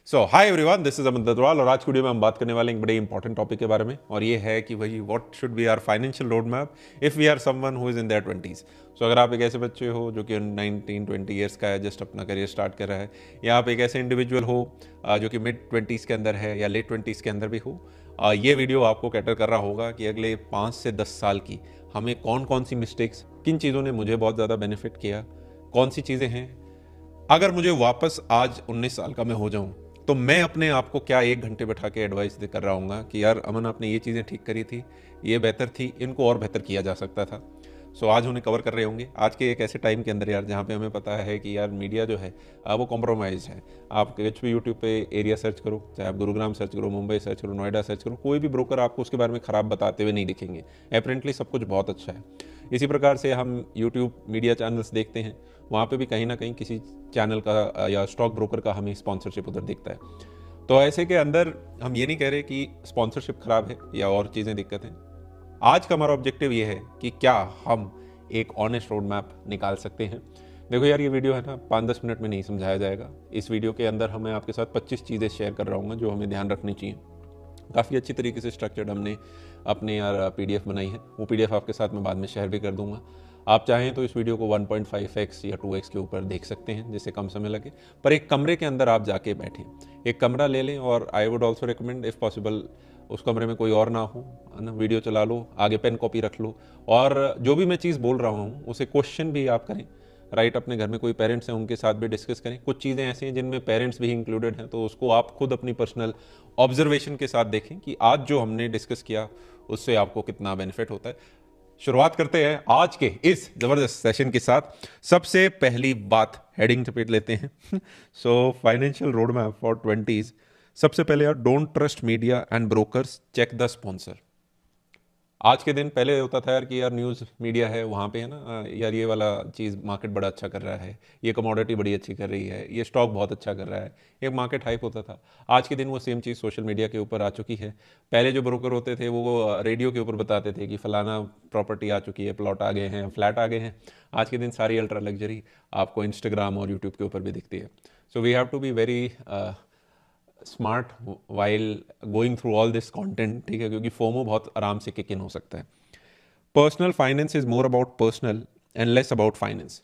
So hi everyone, this is Amit Dadwal और आज की वीडियो में हम बात करने वाले हैं एक बड़े इंपॉर्टेंट टॉपिक के बारे में और ये है कि भाई what should be our financial road map if we are someone who is in their 20s। So अगर आप एक ऐसे बच्चे हो जो कि 19-20 ईयर्स का है, जस्ट अपना करियर स्टार्ट कर रहा है, या आप एक ऐसे इंडिविजुअल हो जो कि मिड 20s के अंदर है या लेट 20s के अंदर भी हो, ये वीडियो आपको कैटर कर रहा होगा कि अगले 5 से 10 साल की हमें कौन कौन सी मिस्टेक्स, किन चीज़ों ने मुझे बहुत ज़्यादा बेनिफिट किया, कौन सी चीज़ें हैं अगर मुझे वापस आज 19 साल का मैं हो जाऊं तो मैं अपने आप को क्या 1 घंटे बैठा के एडवाइस दे कर रहा हूँ कि यार अमन, आपने ये चीज़ें ठीक करी थी, ये बेहतर थी, इनको और बेहतर किया जा सकता था। सो आज उन्हें कवर कर रहे होंगे आज के एक ऐसे टाइम के अंदर यार, जहाँ पे हमें पता है कि यार मीडिया जो है वो कॉम्प्रोमाइज़ है। आप कुछ भी यूट्यूब पे एरिया सर्च करो, चाहे आप गुरुग्राम सर्च करो, मुंबई सर्च करो, नोएडा सर्च करो, कोई भी ब्रोकर आपको उसके बारे में ख़राब बताते हुए नहीं दिखेंगे। अपेरेंटली सब कुछ बहुत अच्छा है। इसी प्रकार से हम यूट्यूब मीडिया चैनल्स देखते हैं, वहाँ पे भी कहीं ना कहीं किसी चैनल का या स्टॉक ब्रोकर का हमें स्पॉन्सरशिप उधर दिखता है। तो ऐसे के अंदर हम ये नहीं कह रहे कि स्पॉन्सरशिप खराब है या और चीज़ें दिक्कत हैं। आज का हमारा ऑब्जेक्टिव ये है कि क्या हम एक ऑनेस्ट रोड मैप निकाल सकते हैं। देखो यार, ये वीडियो है ना 5-10 मिनट में नहीं समझाया जाएगा। इस वीडियो के अंदर हमें आपके साथ 25 चीज़ें शेयर कर रहा हूँ जो हमें ध्यान रखनी चाहिए। काफ़ी अच्छी तरीके से स्ट्रक्चर्ड हमने अपने यार पीडीएफ बनाई है, वो पीडीएफ आपके साथ मैं बाद में शेयर भी कर दूंगा। आप चाहें तो इस वीडियो को 1.5x या 2x के ऊपर देख सकते हैं जिससे कम समय लगे, पर एक कमरे के अंदर आप जाके बैठें, एक कमरा ले लें और I would also recommend if possible उस कमरे में कोई और ना हो, है ना। वीडियो चला लो, आगे पेन कॉपी रख लो और जो भी मैं चीज़ बोल रहा हूँ उसे क्वेश्चन भी आप करें। राइट, अपने घर में कोई पेरेंट्स हैं उनके साथ भी डिस्कस करें। कुछ चीज़ें ऐसी हैं जिनमें पेरेंट्स भी इंक्लूडेड हैं, तो उसको आप खुद अपनी पर्सनल ऑब्जर्वेशन के साथ देखें कि आज जो हमने डिस्कस किया उससे आपको कितना बेनिफिट होता है। शुरुआत करते हैं आज के इस जबरदस्त सेशन के साथ। सबसे पहली बात हेडिंग चपेट लेते हैं। So financial road map for 20s। सबसे पहले यार, don't trust media and brokers, check the sponsor. आज के दिन पहले होता था यार कि यार न्यूज़ मीडिया है, वहाँ पे है ना यार ये वाला चीज़ मार्केट बड़ा अच्छा कर रहा है, ये कमोडिटी बड़ी अच्छी कर रही है, ये स्टॉक बहुत अच्छा कर रहा है, एक मार्केट हाइप होता था। आज के दिन वो सेम चीज़ सोशल मीडिया के ऊपर आ चुकी है। पहले जो ब्रोकर होते थे वो रेडियो के ऊपर बताते थे कि फलाना प्रॉपर्टी आ चुकी है, प्लॉट आ गए हैं, फ्लैट आ गए हैं। आज के दिन सारी अल्ट्रा लग्जरी आपको इंस्टाग्राम और यूट्यूब के ऊपर भी दिखती है। So we have to be very smart while going through all this content, ठीक है, क्योंकि फोमो बहुत आराम से किक इन हो सकता है। Personal finance is more about personal and less about finance.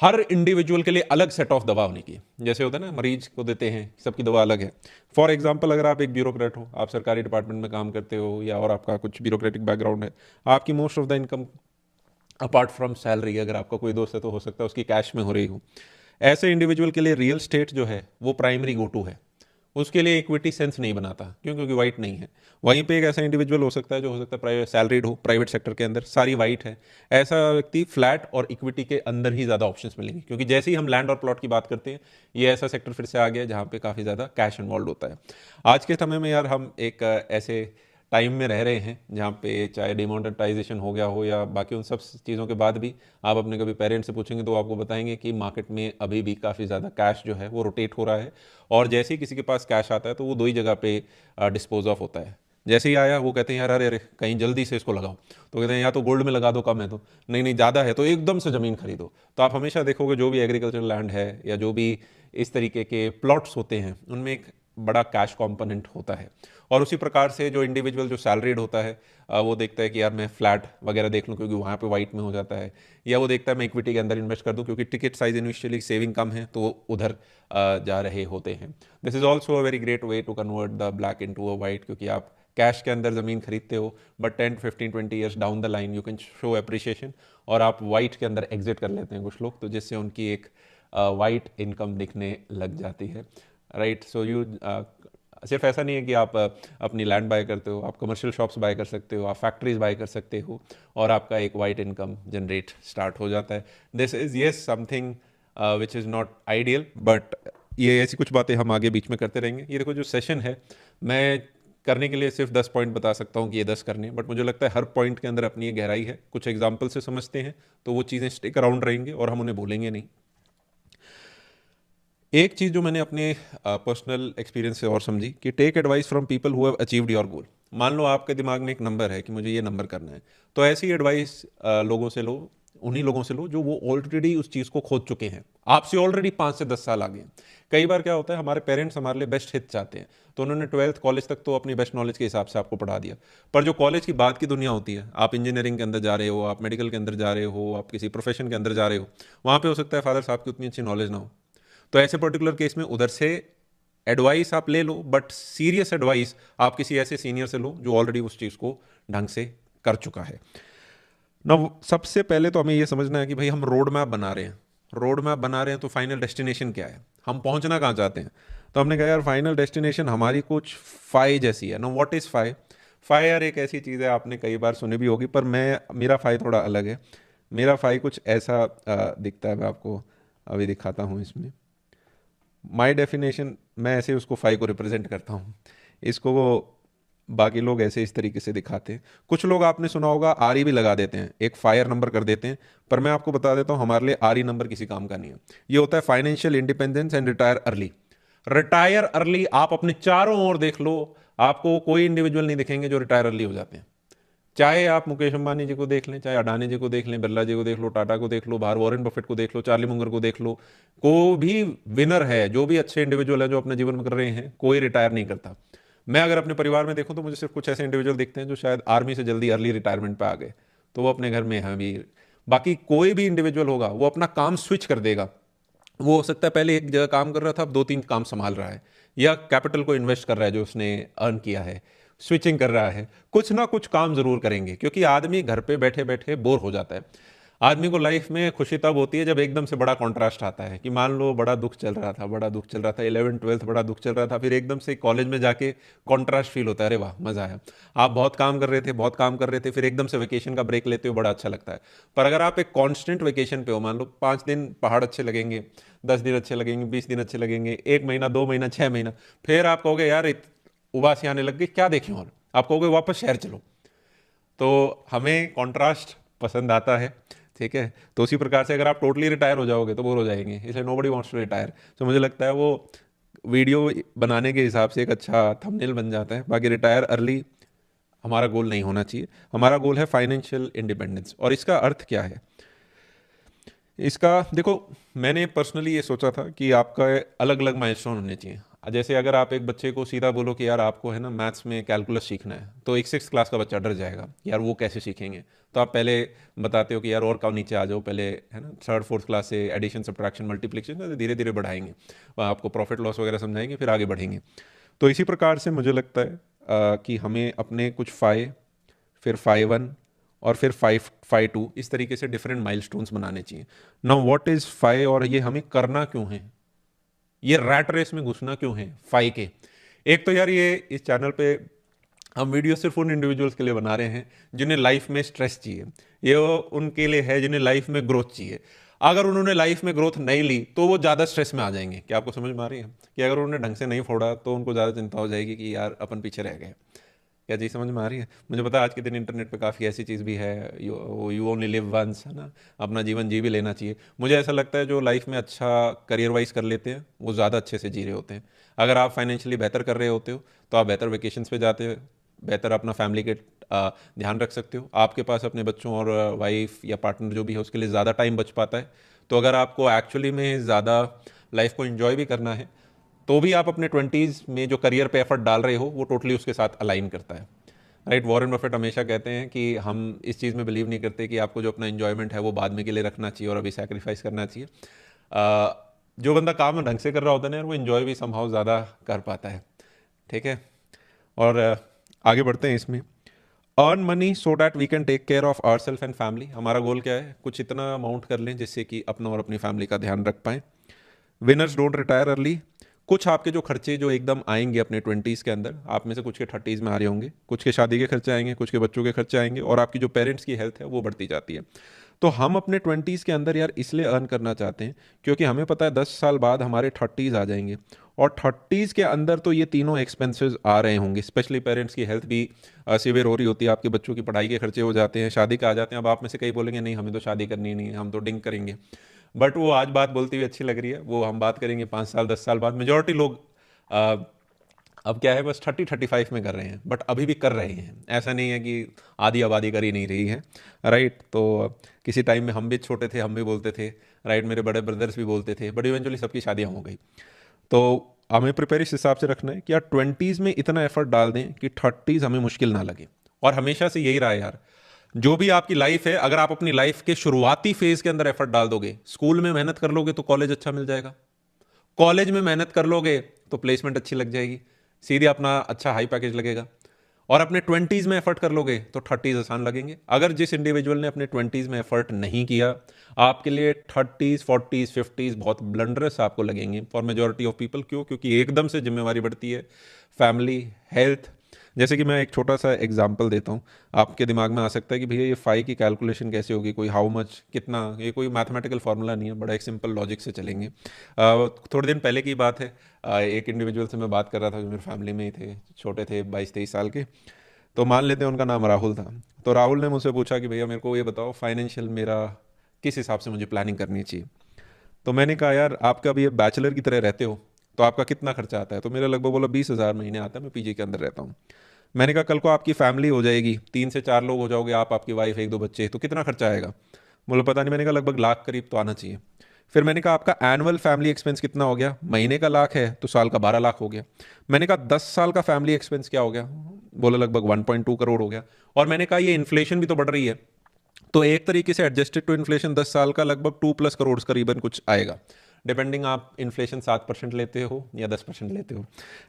Her individual के लिए अलग सेट ऑफ दवा होने की, जैसे होता है ना मरीज को देते हैं, सबकी दवा अलग है। फॉर एग्जाम्पल, अगर आप एक ब्यूरोक्रेट हो, आप सरकारी डिपार्टमेंट में काम करते हो या और आपका कुछ ब्यूरोक्रेटिक बैकग्राउंड है, आपकी most of the income apart from salary, अगर आपका कोई दोस्त है तो हो सकता है उसकी कैश में हो रही हो। ऐसे इंडिविजुअल के लिए रियल स्टेट जो है वो प्राइमरी गो टू है। उसके लिए इक्विटी सेंस नहीं बनाता, क्यों? क्योंकि वाइट नहीं है। वहीं पे एक ऐसा इंडिविजुअल हो सकता है जो हो सकता है प्राइवेट सैलरीड हो, प्राइवेट सेक्टर के अंदर सारी वाइट है। ऐसा व्यक्ति फ्लैट और इक्विटी के अंदर ही ज़्यादा ऑप्शंस मिलेंगे, क्योंकि जैसे ही हम लैंड और प्लॉट की बात करते हैं, ये ऐसा सेक्टर फिर से आ गया जहाँ पे काफ़ी ज़्यादा कैश इन्वॉल्व होता है। आज के समय में यार हम एक ऐसे टाइम में रह रहे हैं जहाँ पे चाहे डिमोनेटाइजेशन हो गया हो या बाकी उन सब चीज़ों के बाद भी आप अपने कभी पेरेंट्स से पूछेंगे तो आपको बताएंगे कि मार्केट में अभी भी काफ़ी ज़्यादा कैश जो है वो रोटेट हो रहा है। और जैसे ही किसी के पास कैश आता है तो वो दो ही जगह पे डिस्पोज ऑफ होता है। जैसे ही आया वो कहते हैं यार अरे अरे कहीं जल्दी से इसको लगाओ, तो कहते हैं या तो गोल्ड में लगा दो, कम है तो, नहीं नहीं ज़्यादा है तो एकदम से ज़मीन खरीदो। तो आप हमेशा देखोगे जो भी एग्रीकल्चर लैंड है या जो भी इस तरीके के प्लॉट्स होते हैं उनमें एक बड़ा कैश कंपोनेंट होता है। और उसी प्रकार से जो इंडिविजुअल जो सैलरीड होता है वो देखता है कि यार मैं फ्लैट वगैरह देख लूँ क्योंकि वहाँ पे वाइट में हो जाता है, या वो देखता है मैं इक्विटी के अंदर इन्वेस्ट कर दूँ क्योंकि टिकट साइज इनिशियली सेविंग कम है तो वो उधर जा रहे होते हैं। This is also a very great way to convert the black into a white, क्योंकि आप कैश के अंदर ज़मीन खरीदते हो but 10-15-20 years down the line you can show appreciation, और आप वाइट के अंदर एग्जिट कर लेते हैं कुछ लोग, तो जिससे उनकी एक वाइट इनकम दिखने लग जाती है। राइट, सो यू सिर्फ ऐसा नहीं है कि आप अपनी लैंड बाय करते हो, आप कमर्शियल शॉप्स बाय कर सकते हो, आप फैक्ट्रीज बाय कर सकते हो और आपका एक वाइट इनकम जनरेट स्टार्ट हो जाता है। This is yes something which is not ideal, but ये ऐसी कुछ बातें हम आगे बीच में करते रहेंगे। ये देखो जो सेशन है, मैं करने के लिए सिर्फ 10 पॉइंट बता सकता हूँ कि ये 10 करने, बट मुझे लगता है हर पॉइंट के अंदर अपनी ये गहराई है। कुछ एग्जाम्पल से समझते हैं तो वो चीज़ें स्टिक अराउंड रहेंगे और हम उन्हें भूलेंगे नहीं। एक चीज़ जो मैंने अपने पर्सनल एक्सपीरियंस से और समझी कि take advice from people who have achieved your goal. मान लो आपके दिमाग में एक नंबर है कि मुझे ये नंबर करना है, तो ऐसी एडवाइस लोगों से लो उन्हीं लोगों से लो जो वो ऑलरेडी उस चीज़ को खोद चुके हैं, आपसे ऑलरेडी 5 से 10 साल आगे हैं। कई बार क्या होता है, हमारे पेरेंट्स हमारे लिए बेस्ट हित चाहते हैं, तो उन्होंने 12th कॉलेज तक तो अपनी बेस्ट नॉलेज के हिसाब से आपको पढ़ा दिया, पर जो कॉलेज की बाद की दुनिया होती है, आप इंजीनियरिंग के अंदर जा रहे हो, आप मेडिकल के अंदर जा रहे हो, आप किसी प्रोफेशन के अंदर जा रहे हो, वहाँ पे हो सकता है फादर साहब की उतनी अच्छी नॉलेज ना हो। तो ऐसे पर्टिकुलर केस में उधर से एडवाइस आप ले लो, बट सीरियस एडवाइस आप किसी ऐसे सीनियर से लो जो ऑलरेडी उस चीज़ को ढंग से कर चुका है ना। सबसे पहले तो हमें ये समझना है कि भाई हम रोड मैप बना रहे हैं, रोड मैप बना रहे हैं तो फाइनल डेस्टिनेशन क्या है, हम पहुंचना कहाँ चाहते हैं। तो हमने कहा यार फाइनल डेस्टिनेशन हमारी कुछ फाई जैसी है ना। What is phi? फाई यार एक ऐसी चीज़ है, आपने कई बार सुनी भी होगी, पर मेरा फाई थोड़ा अलग है। मेरा फाई कुछ ऐसा दिखता है, मैं आपको अभी दिखाता हूँ इसमें। माई डेफिनेशन, मैं ऐसे उसको फाई को रिप्रेजेंट करता हूँ, इसको वो बाकी लोग ऐसे इस तरीके से दिखाते हैं। कुछ लोग आपने सुना होगा आरई भी लगा देते हैं, एक फायर नंबर कर देते हैं, पर मैं आपको बता देता हूँ हमारे लिए आरई नंबर किसी काम का नहीं है। ये होता है financial independence and retire early. Retire early आप अपने चारों ओर देख लो, आपको कोई इंडिविजुअल नहीं दिखेंगे जो रिटायर अर्ली हो जाते हैं। चाहे आप मुकेश अंबानी जी को देख लें, चाहे अडानी जी को देख लें, बिरला जी को देख लो, टाटा को देख लो, बाहर वॉरेन बफेट को देख लो, चार्ली मुंगर को देख लो, कोई भी विनर है, जो भी अच्छे इंडिविजुअल है जो अपने जीवन में कर रहे हैं, कोई रिटायर नहीं करता। मैं अगर अपने परिवार में देखूं तो मुझे सिर्फ कुछ ऐसे इंडिविजुअल दिखते हैं जो शायद आर्मी से जल्दी अर्ली रिटायरमेंट पे आ गए, तो वो अपने घर में है अभी। बाकी कोई भी इंडिविजुअल होगा वो अपना काम स्विच कर देगा। वो हो सकता है पहले एक जगह काम कर रहा था, अब 2-3 काम संभाल रहा है, या कैपिटल को इन्वेस्ट कर रहा है जो उसने अर्न किया है, स्विचिंग कर रहा है, कुछ ना कुछ काम जरूर करेंगे, क्योंकि आदमी घर पे बैठे बैठे बोर हो जाता है। आदमी को लाइफ में खुशी तब होती है जब एकदम से बड़ा कॉन्ट्रास्ट आता है, कि मान लो बड़ा दुख चल रहा था, बड़ा दुख चल रहा था, 11th 12th बड़ा दुख चल रहा था, फिर एकदम से कॉलेज में जाके कॉन्ट्रास्ट फील होता है, अरे वाह मजा आया। आप बहुत काम कर रहे थे, बहुत काम कर रहे थे, फिर एकदम से वेकेशन का ब्रेक लेते हो, बड़ा अच्छा लगता है। पर अगर आप एक कॉन्स्टेंट वेकेशन पे हो, मान लो 5 दिन पहाड़ अच्छे लगेंगे, 10 दिन अच्छे लगेंगे, 20 दिन अच्छे लगेंगे, 1 महीना, 2 महीना, 6 महीना, फिर आप कहोगे यार उबासी आने लग गई, क्या देखें, और आप कहोगे वापस शहर चलो। तो हमें कॉन्ट्रास्ट पसंद आता है, ठीक है। तो उसी प्रकार से अगर आप टोटली रिटायर हो जाओगे तो बोर हो जाएंगे, इसलिए नोबडी वांट्स टू रिटायर। तो मुझे लगता है वो वीडियो बनाने के हिसाब से एक अच्छा थंबनेल बन जाता है। बाकी रिटायर अर्ली हमारा गोल नहीं होना चाहिए, हमारा गोल है फाइनेंशियल इंडिपेंडेंस। और इसका अर्थ क्या है? इसका देखो, मैंने पर्सनली ये सोचा था कि आपका अलग अलग माइलस्टोन होने चाहिए। जैसे अगर आप एक बच्चे को सीधा बोलो कि यार आपको है ना मैथ्स में कैलकुलस सीखना है, तो एक 6th क्लास का बच्चा डर जाएगा, यार वो कैसे सीखेंगे। तो आप पहले बताते हो कि यार और कब नीचे आ जाओ, पहले है ना 3rd 4th क्लास से एडिशन सब्ट्रैक्शन मल्टीप्लिकेशन धीरे धीरे बढ़ाएंगे, आपको प्रॉफिट लॉस वगैरह समझाएंगे, फिर आगे बढ़ेंगे। तो इसी प्रकार से मुझे लगता है कि हमें अपने कुछ फाइ, फिर फाइ 1 और फिर फाइ 2, इस तरीके से डिफरेंट माइलस्टोन्स बनाने चाहिए। नाउ व्हाट इज फाइ, और ये हमें करना क्यों है, ये रैट रेस में घुसना क्यों है फाइ के। एक तो यार ये इस चैनल पे हम वीडियो सिर्फ उन इंडिविजुअल्स के लिए बना रहे हैं जिन्हें लाइफ में स्ट्रेस चाहिए, ये उनके लिए है जिन्हें लाइफ में ग्रोथ चाहिए। अगर उन्होंने लाइफ में ग्रोथ नहीं ली तो वो ज़्यादा स्ट्रेस में आ जाएंगे। क्या आपको समझ में आ रही है कि अगर उन्होंने ढंग से नहीं फोड़ा तो उनको ज़्यादा चिंता हो जाएगी कि यार अपन पीछे रह गए। क्या चीज़ समझ में आ रही है? मुझे पता है आज के दिन इंटरनेट पे काफ़ी ऐसी चीज़ भी है, यू ओनली लिव वंस, है ना, अपना जीवन जी भी लेना चाहिए। मुझे ऐसा लगता है जो लाइफ में अच्छा करियर वाइज कर लेते हैं वो ज़्यादा अच्छे से जी रहे होते हैं। अगर आप फाइनेंशियली बेहतर कर रहे होते हो तो आप बेहतर वेकेशंस पे जाते हो, बेहतर अपना फैमिली के ध्यान रख सकते हो, आपके पास अपने बच्चों और वाइफ या पार्टनर जो भी है उसके लिए ज़्यादा टाइम बच पाता है। तो अगर आपको एक्चुअली में ज़्यादा लाइफ को इन्जॉय भी करना है तो भी आप अपने 20s में जो करियर पे एफर्ट डाल रहे हो वो टोटली उसके साथ अलाइन करता है, राइट। वॉरेन बफेट हमेशा कहते हैं कि हम इस चीज़ में बिलीव नहीं करते कि आपको जो अपना एंजॉयमेंट है वो बाद में के लिए रखना चाहिए और अभी सैक्रिफाइस करना चाहिए। जो बंदा काम ढंग से कर रहा होता है ना वो इन्जॉय भी समहाउ ज़्यादा कर पाता है, ठीक है। और आगे बढ़ते हैं इसमें। Earn money so that we can take care of our self and family. हमारा गोल क्या है? कुछ इतना अमाउंट कर लें जिससे कि अपना और अपनी फैमिली का ध्यान रख पाएँ। Winners don't retire early. कुछ आपके जो खर्चे जो एकदम आएंगे अपने 20s के अंदर, आप में से कुछ के 30s में आ रहे होंगे, कुछ के शादी के खर्चे आएंगे, कुछ के बच्चों के खर्चे आएंगे, और आपकी जो पेरेंट्स की हेल्थ है वो बढ़ती जाती है। तो हम अपने 20s के अंदर यार इसलिए अर्न करना चाहते हैं क्योंकि हमें पता है 10 साल बाद हमारे 30s आ जाएंगे, और 30s के अंदर तो ये तीनों एक्सपेंसेस आ रहे होंगे। स्पेशली पेरेंट्स की हेल्थ भी सीवियर हो रही होती है, आपके बच्चों की पढ़ाई के खर्चे हो जाते हैं, शादी का आ जाते हैं। अब आप में से कई बोलेंगे नहीं हमें तो शादी करनी नहीं है, हम तो डिंग करेंगे। बट वो आज बात बोलती हुई अच्छी लग रही है, वो हम बात करेंगे 5 साल 10 साल बाद। मेजॉरिटी लोग अब क्या है, बस 30-35 में कर रहे हैं, बट अभी भी कर रहे हैं, ऐसा नहीं है कि आधी आबादी कर ही नहीं रही है, राइट। तो किसी टाइम में हम भी छोटे थे, हम भी बोलते थे, राइट, मेरे बड़े ब्रदर्स भी बोलते थे, बट इवेंचुअली सबकी शादियाँ हो गई। तो हमें प्रिपेयर इस हिसाब से रखना है कि यार 20s में इतना एफर्ट डाल दें कि 30s हमें मुश्किल ना लगे। और हमेशा से यही रहा है यार, जो भी आपकी लाइफ है, अगर आप अपनी लाइफ के शुरुआती फेज के अंदर एफर्ट डाल दोगे, स्कूल में मेहनत कर लोगे तो कॉलेज अच्छा मिल जाएगा, कॉलेज में मेहनत कर लोगे तो प्लेसमेंट अच्छी लग जाएगी, सीधे अपना अच्छा हाई पैकेज लगेगा, और अपने 20s में एफर्ट कर लोगे तो 30s आसान लगेंगे। अगर जिस इंडिविजुअल ने अपने 20s में एफर्ट नहीं किया, आपके लिए 30s 40s 50s बहुत ब्लंडरस आपको लगेंगे फॉर मेजोरिटी ऑफ पीपल। क्यों? क्योंकि एकदम से जिम्मेवारी बढ़ती है, फैमिली, हेल्थ। जैसे कि मैं एक छोटा सा एग्जांपल देता हूँ, आपके दिमाग में आ सकता है कि भैया ये फाई की कैलकुलेशन कैसे होगी, कोई हाउ मच, कितना, ये कोई मैथमेटिकल फार्मूला नहीं है, बड़ा एक सिंपल लॉजिक से चलेंगे। थोड़े दिन पहले की बात है, एक इंडिविजुअल से मैं बात कर रहा था जो मेरी फैमिली में ही थे, छोटे थे, 22-23 साल के। तो मान लेते हैं उनका नाम राहुल था। तो राहुल ने मुझसे पूछा कि भैया मेरे को ये बताओ, फाइनेंशियल मेरा किस हिसाब से मुझे प्लानिंग करनी चाहिए। तो मैंने कहा यार आपका भी बैचलर की तरह रहते हो, तो आपका कितना खर्चा आता है? तो मेरा लगभग बोला 20,000 महीने आता है, मैं पीजी के अंदर रहता हूँ। मैंने कहा कल को आपकी फैमिली हो जाएगी, 3 से 4 लोग हो जाओगे आप, आपकी वाइफ, 1-2 बच्चे, तो कितना खर्चा आएगा? बोला पता नहीं। मैंने कहा लगभग लाख करीब तो आना चाहिए। फिर मैंने कहा आपका एनुअल फैमिली एक्सपेंस कितना हो गया? महीने का लाख है तो साल का 12 लाख हो गया। मैंने कहा 10 साल का फैमिली एक्सपेंस क्या हो गया? बोला लगभग 1.2 करोड़ हो गया। और मैंने कहा ये इन्फ्लेशन भी तो बढ़ रही है, तो एक तरीके से एडजस्टेड टू इन्फ्लेशन 10 साल का लगभग 2+ करोड़ करीबन कुछ आएगा, डिपेंडिंग आप इन्फ्लेशन 7% लेते हो या 10% लेते हो,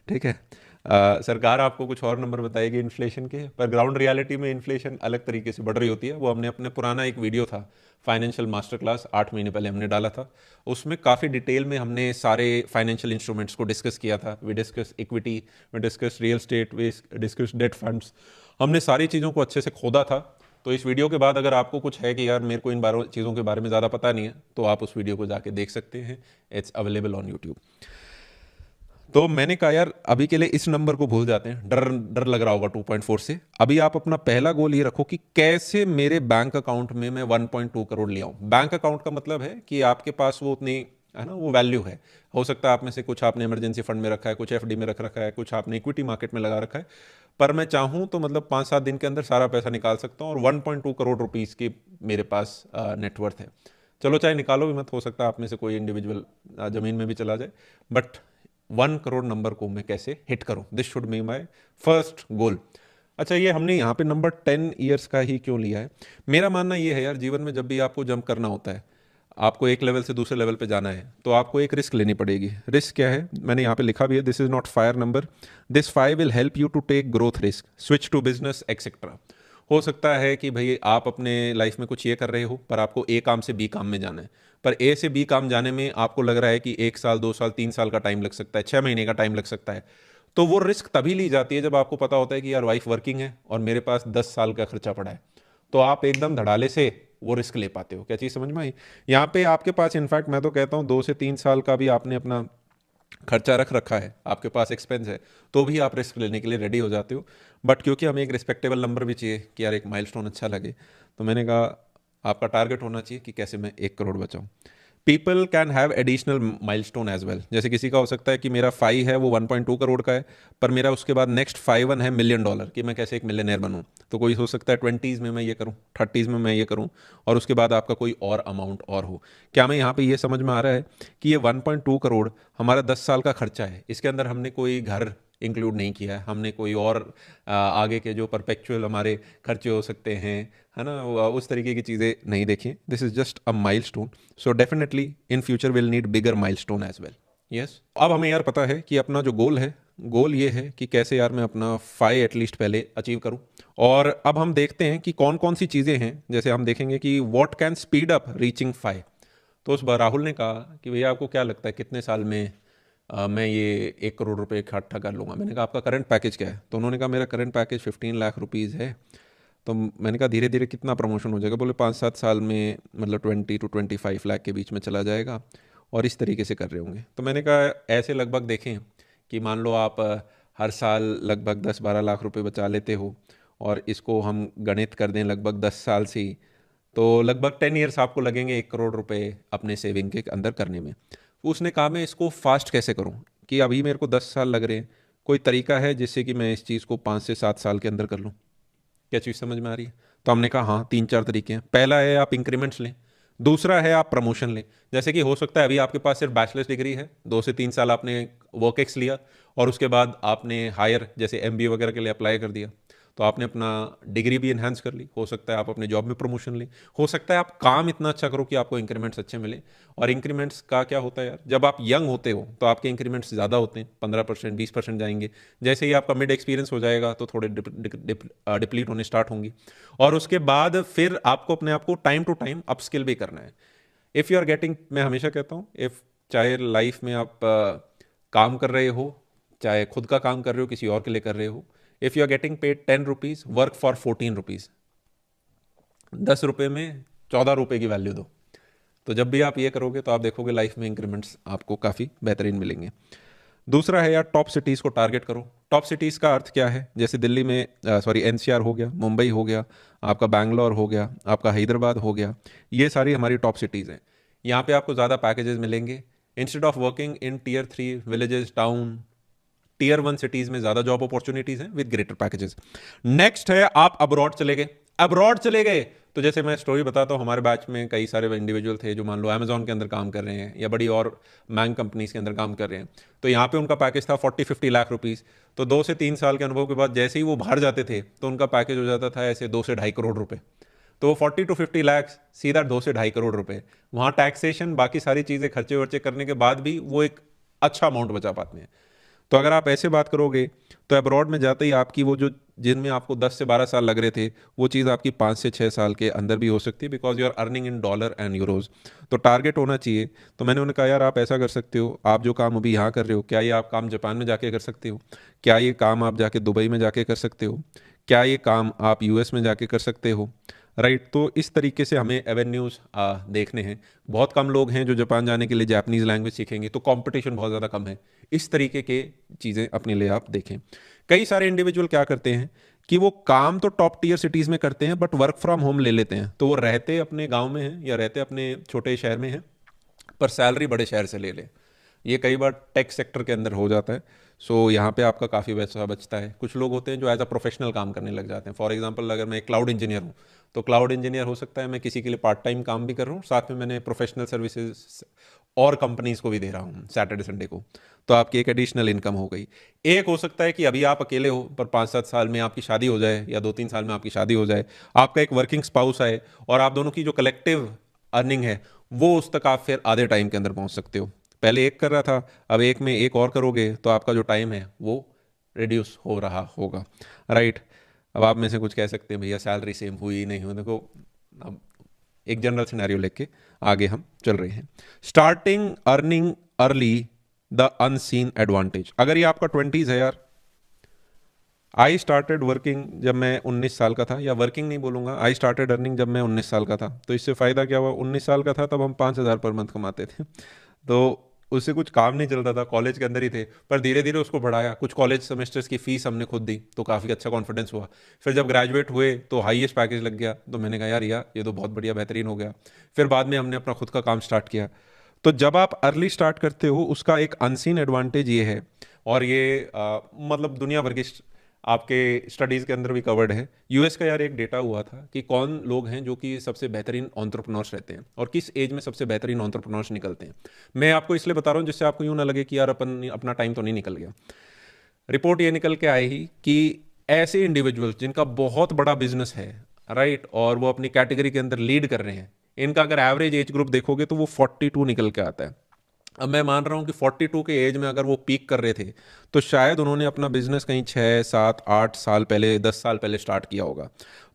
ठीक है। सरकार आपको कुछ और नंबर बताएगी इन्फ्लेशन के, पर ग्राउंड रियलिटी में इन्फ्लेशन अलग तरीके से बढ़ रही होती है। वो हमने अपने पुराना एक वीडियो था, फाइनेंशियल मास्टर क्लास, 8 महीने पहले हमने डाला था, उसमें काफ़ी डिटेल में हमने सारे फाइनेंशियल इंस्ट्रूमेंट्स को डिस्कस किया था। We discuss equity, we discuss real estate, we discuss debt funds, हमने सारी चीज़ों को अच्छे से खोदा था। तो इस वीडियो के बाद अगर आपको कुछ है कि यार मेरे को इन चीज़ों के बारे में ज़्यादा पता नहीं है, तो आप उस वीडियो को जाके देख सकते हैं, इट्स अवेलेबल ऑन यूट्यूब। तो मैंने कहा यार अभी के लिए इस नंबर को भूल जाते हैं, डर डर लग रहा होगा 2.4 से। अभी आप अपना पहला गोल ये रखो कि कैसे मेरे बैंक अकाउंट में मैं 1.2 करोड़ ले आऊँ। बैंक अकाउंट का मतलब है कि आपके पास वो उतनी, है ना, वो वैल्यू है। हो सकता है आप में से कुछ आपने इमरजेंसी फंड में रखा है, कुछ एफडी में रख रखा है, कुछ आपने इक्विटी मार्केट में लगा रखा है, पर मैं चाहूँ तो मतलब 5-7 दिन के अंदर सारा पैसा निकाल सकता हूँ, और 1.2 करोड़ रुपीज़ की मेरे पास नेटवर्थ है। चलो चाहे निकालो भी मत, हो सकता है आप में से कोई इंडिविजुअल ज़मीन में भी चला जाए, बट 1 करोड़ नंबर को मैं कैसे हिट करूं, this should be my first goal. अच्छा, ये हमने यहाँ पे नंबर 10 ईयर्स का ही क्यों लिया है? मेरा मानना ये है यार, जीवन में जब भी आपको जंप करना होता है, आपको एक लेवल से दूसरे लेवल पे जाना है, तो आपको एक रिस्क लेनी पड़ेगी। रिस्क क्या है? मैंने यहाँ पे लिखा भी है, this is not fire number, this 5 will help you to take growth risk, switch to business etcetera. हो सकता है कि भाई आप अपने लाइफ में कुछ ये कर रहे हो, पर आपको ए काम से बी काम में जाना है, पर ए से बी काम जाने में आपको लग रहा है कि 1 साल 2 साल 3 साल का टाइम लग सकता है, 6 महीने का टाइम लग सकता है। तो वो रिस्क तभी ली जाती है जब आपको पता होता है कि यार वाइफ वर्किंग है और मेरे पास 10 साल का खर्चा पड़ा है, तो आप एकदम धड़ाले से वो रिस्क ले पाते हो। क्या चीज़ समझ में आई? यहाँ पे आपके पास, इनफैक्ट मैं तो कहता हूँ 2 से 3 साल का भी आपने अपना खर्चा रख रखा है, आपके पास एक्सपेंस है, तो भी आप रिस्क लेने के लिए रेडी हो जाते हो। बट क्योंकि हमें एक रिस्पेक्टेबल नंबर भी चाहिए कि यार एक माइलस्टोन अच्छा लगे, तो मैंने कहा आपका टारगेट होना चाहिए कि कैसे मैं 1 करोड़ बचाऊं। People can have additional milestone as well. जैसे किसी का हो सकता है कि मेरा 5 है वो 1.2 करोड़ का है, पर मेरा उसके बाद नेक्स्ट 5 है $1 मिलियन, कि मैं कैसे एक मिलियनर बनूं। तो कोई हो सकता है 20s में मैं ये करूं, 30s में मैं ये करूं, और उसके बाद आपका कोई और अमाउंट और हो। क्या मैं यहाँ पे ये समझ में आ रहा है कि ये 1.2 करोड़ हमारा 10 साल का खर्चा है, इसके अंदर हमने कोई घर इंक्लूड नहीं किया है, हमने कोई और आगे के जो परपेचुअल हमारे खर्चे हो सकते हैं, है ना, उस तरीके की चीज़ें नहीं देखी। This is just a milestone, so definitely in future will need bigger milestone as well. Yes, अब हमें यार पता है कि अपना जो गोल है, गोल ये है कि कैसे यार मैं अपना 5 एटलीस्ट पहले अचीव करूं। और अब हम देखते हैं कि कौन कौन सी चीज़ें हैं, जैसे हम देखेंगे कि what can speed up reaching 5। तो उस बार राहुल ने कहा कि भैया आपको क्या लगता है कितने साल में मैं ये 1 करोड़ रुपए इकट्ठा कर लूँगा? मैंने कहा आपका करंट पैकेज क्या है? तो उन्होंने कहा मेरा करंट पैकेज 15 लाख रुपीज़ है। तो मैंने कहा धीरे धीरे कितना प्रमोशन हो जाएगा? बोले 5-7 साल में मतलब 20 to 25 लाख के बीच में चला जाएगा, और इस तरीके से कर रहे होंगे। तो मैंने कहा ऐसे लगभग देखें कि मान लो आप हर साल लगभग 10-12 लाख रुपए बचा लेते हो, और इसको हम गणित कर दें लगभग 10 साल से ही, तो लगभग 10 ईयर्स आपको लगेंगे 1 करोड़ रुपए अपने सेविंग के अंदर करने में। उसने कहा मैं इसको फास्ट कैसे करूं, कि अभी मेरे को 10 साल लग रहे हैं, कोई तरीका है जिससे कि मैं इस चीज़ को 5 से 7 साल के अंदर कर लूँ? क्या चीज़ समझ में आ रही है? तो हमने कहा हाँ, 3-4 तरीके हैं। पहला है आप इंक्रीमेंट्स लें, दूसरा है आप प्रमोशन लें। जैसे कि हो सकता है अभी आपके पास सिर्फ बैचलर्स डिग्री है, 2 से 3 साल आपने वर्क एक्स लिया और उसके बाद आपने हायर जैसे एमबीए वगैरह के लिए अप्लाई कर दिया, तो आपने अपना डिग्री भी इन्हांस कर ली। हो सकता है आप अपने जॉब में प्रमोशन लें, हो सकता है आप काम इतना अच्छा करो कि आपको इंक्रीमेंट्स अच्छे मिले। और इंक्रीमेंट्स का क्या होता है यार, जब आप यंग होते हो तो आपके इंक्रीमेंट्स ज़्यादा होते हैं, 15% 20% जाएंगे। जैसे ही आपका मिड एक्सपीरियंस हो जाएगा तो थोड़े डिप्लीट होने स्टार्ट होंगी, और उसके बाद फिर आपको अपने आप को टाइम टू टाइम अपस्किल भी करना है। इफ़ यू आर गेटिंग, मैं हमेशा कहता हूँ, इफ़ चाहे लाइफ में आप काम कर रहे हो, चाहे खुद का काम कर रहे हो, किसी और के लिए कर रहे हो, if you are getting paid 10 rupees, work for 14 rupees. 10 रुपये में 14 रुपये की वैल्यू दो। तो जब भी आप ये करोगे तो आप देखोगे लाइफ में इंक्रीमेंट्स आपको काफ़ी बेहतरीन मिलेंगे। दूसरा है यार, टॉप सिटीज़ को टारगेट करो। टॉप सिटीज़ का अर्थ क्या है? जैसे दिल्ली में सॉरी एनसीआर हो गया, मुंबई हो गया, आपका बैंगलोर हो गया, आपका हैदराबाद हो गया, ये सारी हमारी टॉप सिटीज़ हैं। यहाँ पे आपको ज़्यादा पैकेजेस मिलेंगे। Instead of working in tier 3 villages town, tier 1 cities में ज़्यादा जॉब अपॉर्चुनिटीज़ हैं विद ग्रेटर पैकेजेस। नेक्स्ट है आप अब्रॉड चले गए। अब्रॉड चले गए तो जैसे मैं स्टोरी बताता हूँ, हमारे बैच में कई सारे इंडिविजुअल थे जो मान लो अमेजोन के अंदर काम कर रहे हैं या बड़ी और मैंग कंपनीज के अंदर काम कर रहे हैं। तो यहाँ पे उनका पैकेज था 40-50 लाख रुपीज़। तो 2 से 3 साल के अनुभव के बाद जैसे ही वो बाहर जाते थे तो उनका पैकेज हो जाता था ऐसे 2 से 2.5 करोड़ रुपए। तो 40-50 लाख सीधा 2 से 2.5 करोड़ रुपए। वहाँ टैक्सेशन बाकी सारी चीज़ें खर्चे वर्चे करने के बाद भी वो एक अच्छा अमाउंट बचा पाते हैं। तो अगर आप ऐसे बात करोगे तो अब्रॉड में जाते ही आपकी वो जो, जिनमें आपको 10 से 12 साल लग रहे थे, वो चीज़ आपकी 5 से 6 साल के अंदर भी हो सकती है, because you are earning in dollar and euros. तो टारगेट होना चाहिए। तो मैंने उन्हें कहा यार आप ऐसा कर सकते हो, आप जो काम अभी यहाँ कर रहे हो, क्या ये आप काम जापान में जाके कर सकते हो? क्या ये काम आप जाके दुबई में जाके कर सकते हो? क्या ये काम आप यूएस में जाके कर सकते हो? राइट। तो इस तरीके से हमें एवेन्यूज़ देखने हैं। बहुत कम लोग हैं जो जापान जाने के लिए जापानीज़ लैंग्वेज सीखेंगे, तो कंपटीशन बहुत ज़्यादा कम है। इस तरीके के चीज़ें अपने लिए आप देखें। कई सारे इंडिविजुअल क्या करते हैं कि वो काम तो टॉप टियर सिटीज़ में करते हैं बट वर्क फ्रॉम होम ले लेते हैं। तो वो रहते अपने गांव में हैं या रहते अपने छोटे शहर में हैं, पर सैलरी बड़े शहर से ले ले। ये कई बार टेक सेक्टर के अंदर हो जाता है। सो यहाँ पे आपका काफ़ी पैसा बचता है। कुछ लोग होते हैं जो एज अ प्रोफेशनल काम करने लग जाते हैं। फॉर एग्जांपल अगर मैं एक क्लाउड इंजीनियर हूँ, तो क्लाउड इंजीनियर हो सकता है मैं किसी के लिए पार्ट टाइम काम भी कर रहा हूँ, साथ में मैंने प्रोफेशनल सर्विसेज और कंपनीज को भी दे रहा हूँ सैटरडे संडे को। तो आपकी एक एडिशनल इनकम हो गई। एक हो सकता है कि अभी आप अकेले हो पर 5-7 साल में आपकी शादी हो जाए या 2-3 साल में आपकी शादी हो जाए, आपका एक वर्किंग स्पाउस आए और आप दोनों की जो कलेक्टिव अर्निंग है वो उस तक आप फिर आधे टाइम के अंदर पहुंच सकते हो। पहले एक कर रहा था, अब एक में एक और करोगे तो आपका जो टाइम है वो रिड्यूस हो रहा होगा। राइट। अब आप में से कुछ कह सकते हैं भैया सैलरी सेम हुई नहीं हुई। देखो, अब एक जनरल सिनेरियो लेके आगे हम चल रहे हैं। Starting earning early, the unseen advantage. अगर ये आपका 20s है यार, आई स्टार्टेड वर्किंग जब मैं 19 साल का था, या वर्किंग नहीं बोलूँगा, आई स्टार्टेड अर्निंग जब मैं 19 साल का था। तो इससे फ़ायदा क्या हुआ, 19 साल का था तब हम 5,000 पर मंथ कमाते थे। तो उससे कुछ काम नहीं चलता था, कॉलेज के अंदर ही थे, पर धीरे धीरे उसको बढ़ाया। कुछ कॉलेज सेमेस्टर्स की फ़ीस हमने खुद दी, तो काफ़ी अच्छा कॉन्फिडेंस हुआ। फिर जब ग्रेजुएट हुए तो हाईएस्ट पैकेज लग गया, तो मैंने कहा यार ये तो बहुत बढ़िया बेहतरीन हो गया। फिर बाद में हमने अपना खुद का काम स्टार्ट किया। तो जब आप अर्ली स्टार्ट करते हो उसका एक अनसीन एडवांटेज ये है, और ये मतलब दुनिया भर की आपके स्टडीज़ के अंदर भी कवर्ड है। यूएस का यार एक डेटा हुआ था कि कौन लोग हैं जो कि सबसे बेहतरीन एंटरप्रेन्योर्स रहते हैं और किस एज में सबसे बेहतरीन एंटरप्रेन्योर्स निकलते हैं। मैं आपको इसलिए बता रहा हूँ जिससे आपको यूँ ना लगे कि यार अपना टाइम तो नहीं निकल गया। रिपोर्ट ये निकल के आई कि ऐसे इंडिविजुअल्स जिनका बहुत बड़ा बिजनेस है, राइट, और वो अपनी कैटेगरी के अंदर लीड कर रहे हैं, इनका अगर एवरेज एज ग्रुप देखोगे तो वो 42 निकल के आता है। अब मैं मान रहा हूँ कि 42 के एज में अगर वो पीक कर रहे थे तो शायद उन्होंने अपना बिजनेस कहीं 6-7-8 साल पहले, 10 साल पहले स्टार्ट किया होगा।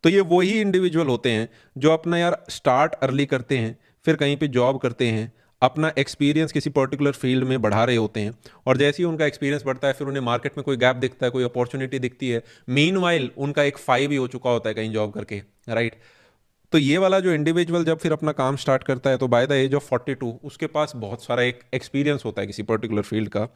तो ये वही इंडिविजुअल होते हैं जो अपना यार स्टार्ट अर्ली करते हैं, फिर कहीं पे जॉब करते हैं, अपना एक्सपीरियंस किसी पर्टिकुलर फील्ड में बढ़ा रहे होते हैं, और जैसे ही उनका एक्सपीरियंस बढ़ता है फिर उन्हें मार्केट में कोई गैप दिखता है, कोई अपॉर्चुनिटी दिखती है, मीनवाइल उनका एक 5 ही हो चुका होता है कहीं जॉब करके, राइट। तो ये वाला जो इंडिविजुअल जब फिर अपना काम स्टार्ट करता है तो बाय द एज ऑफ 42 उसके पास बहुत सारा एक एक्सपीरियंस होता है किसी पर्टिकुलर फील्ड का।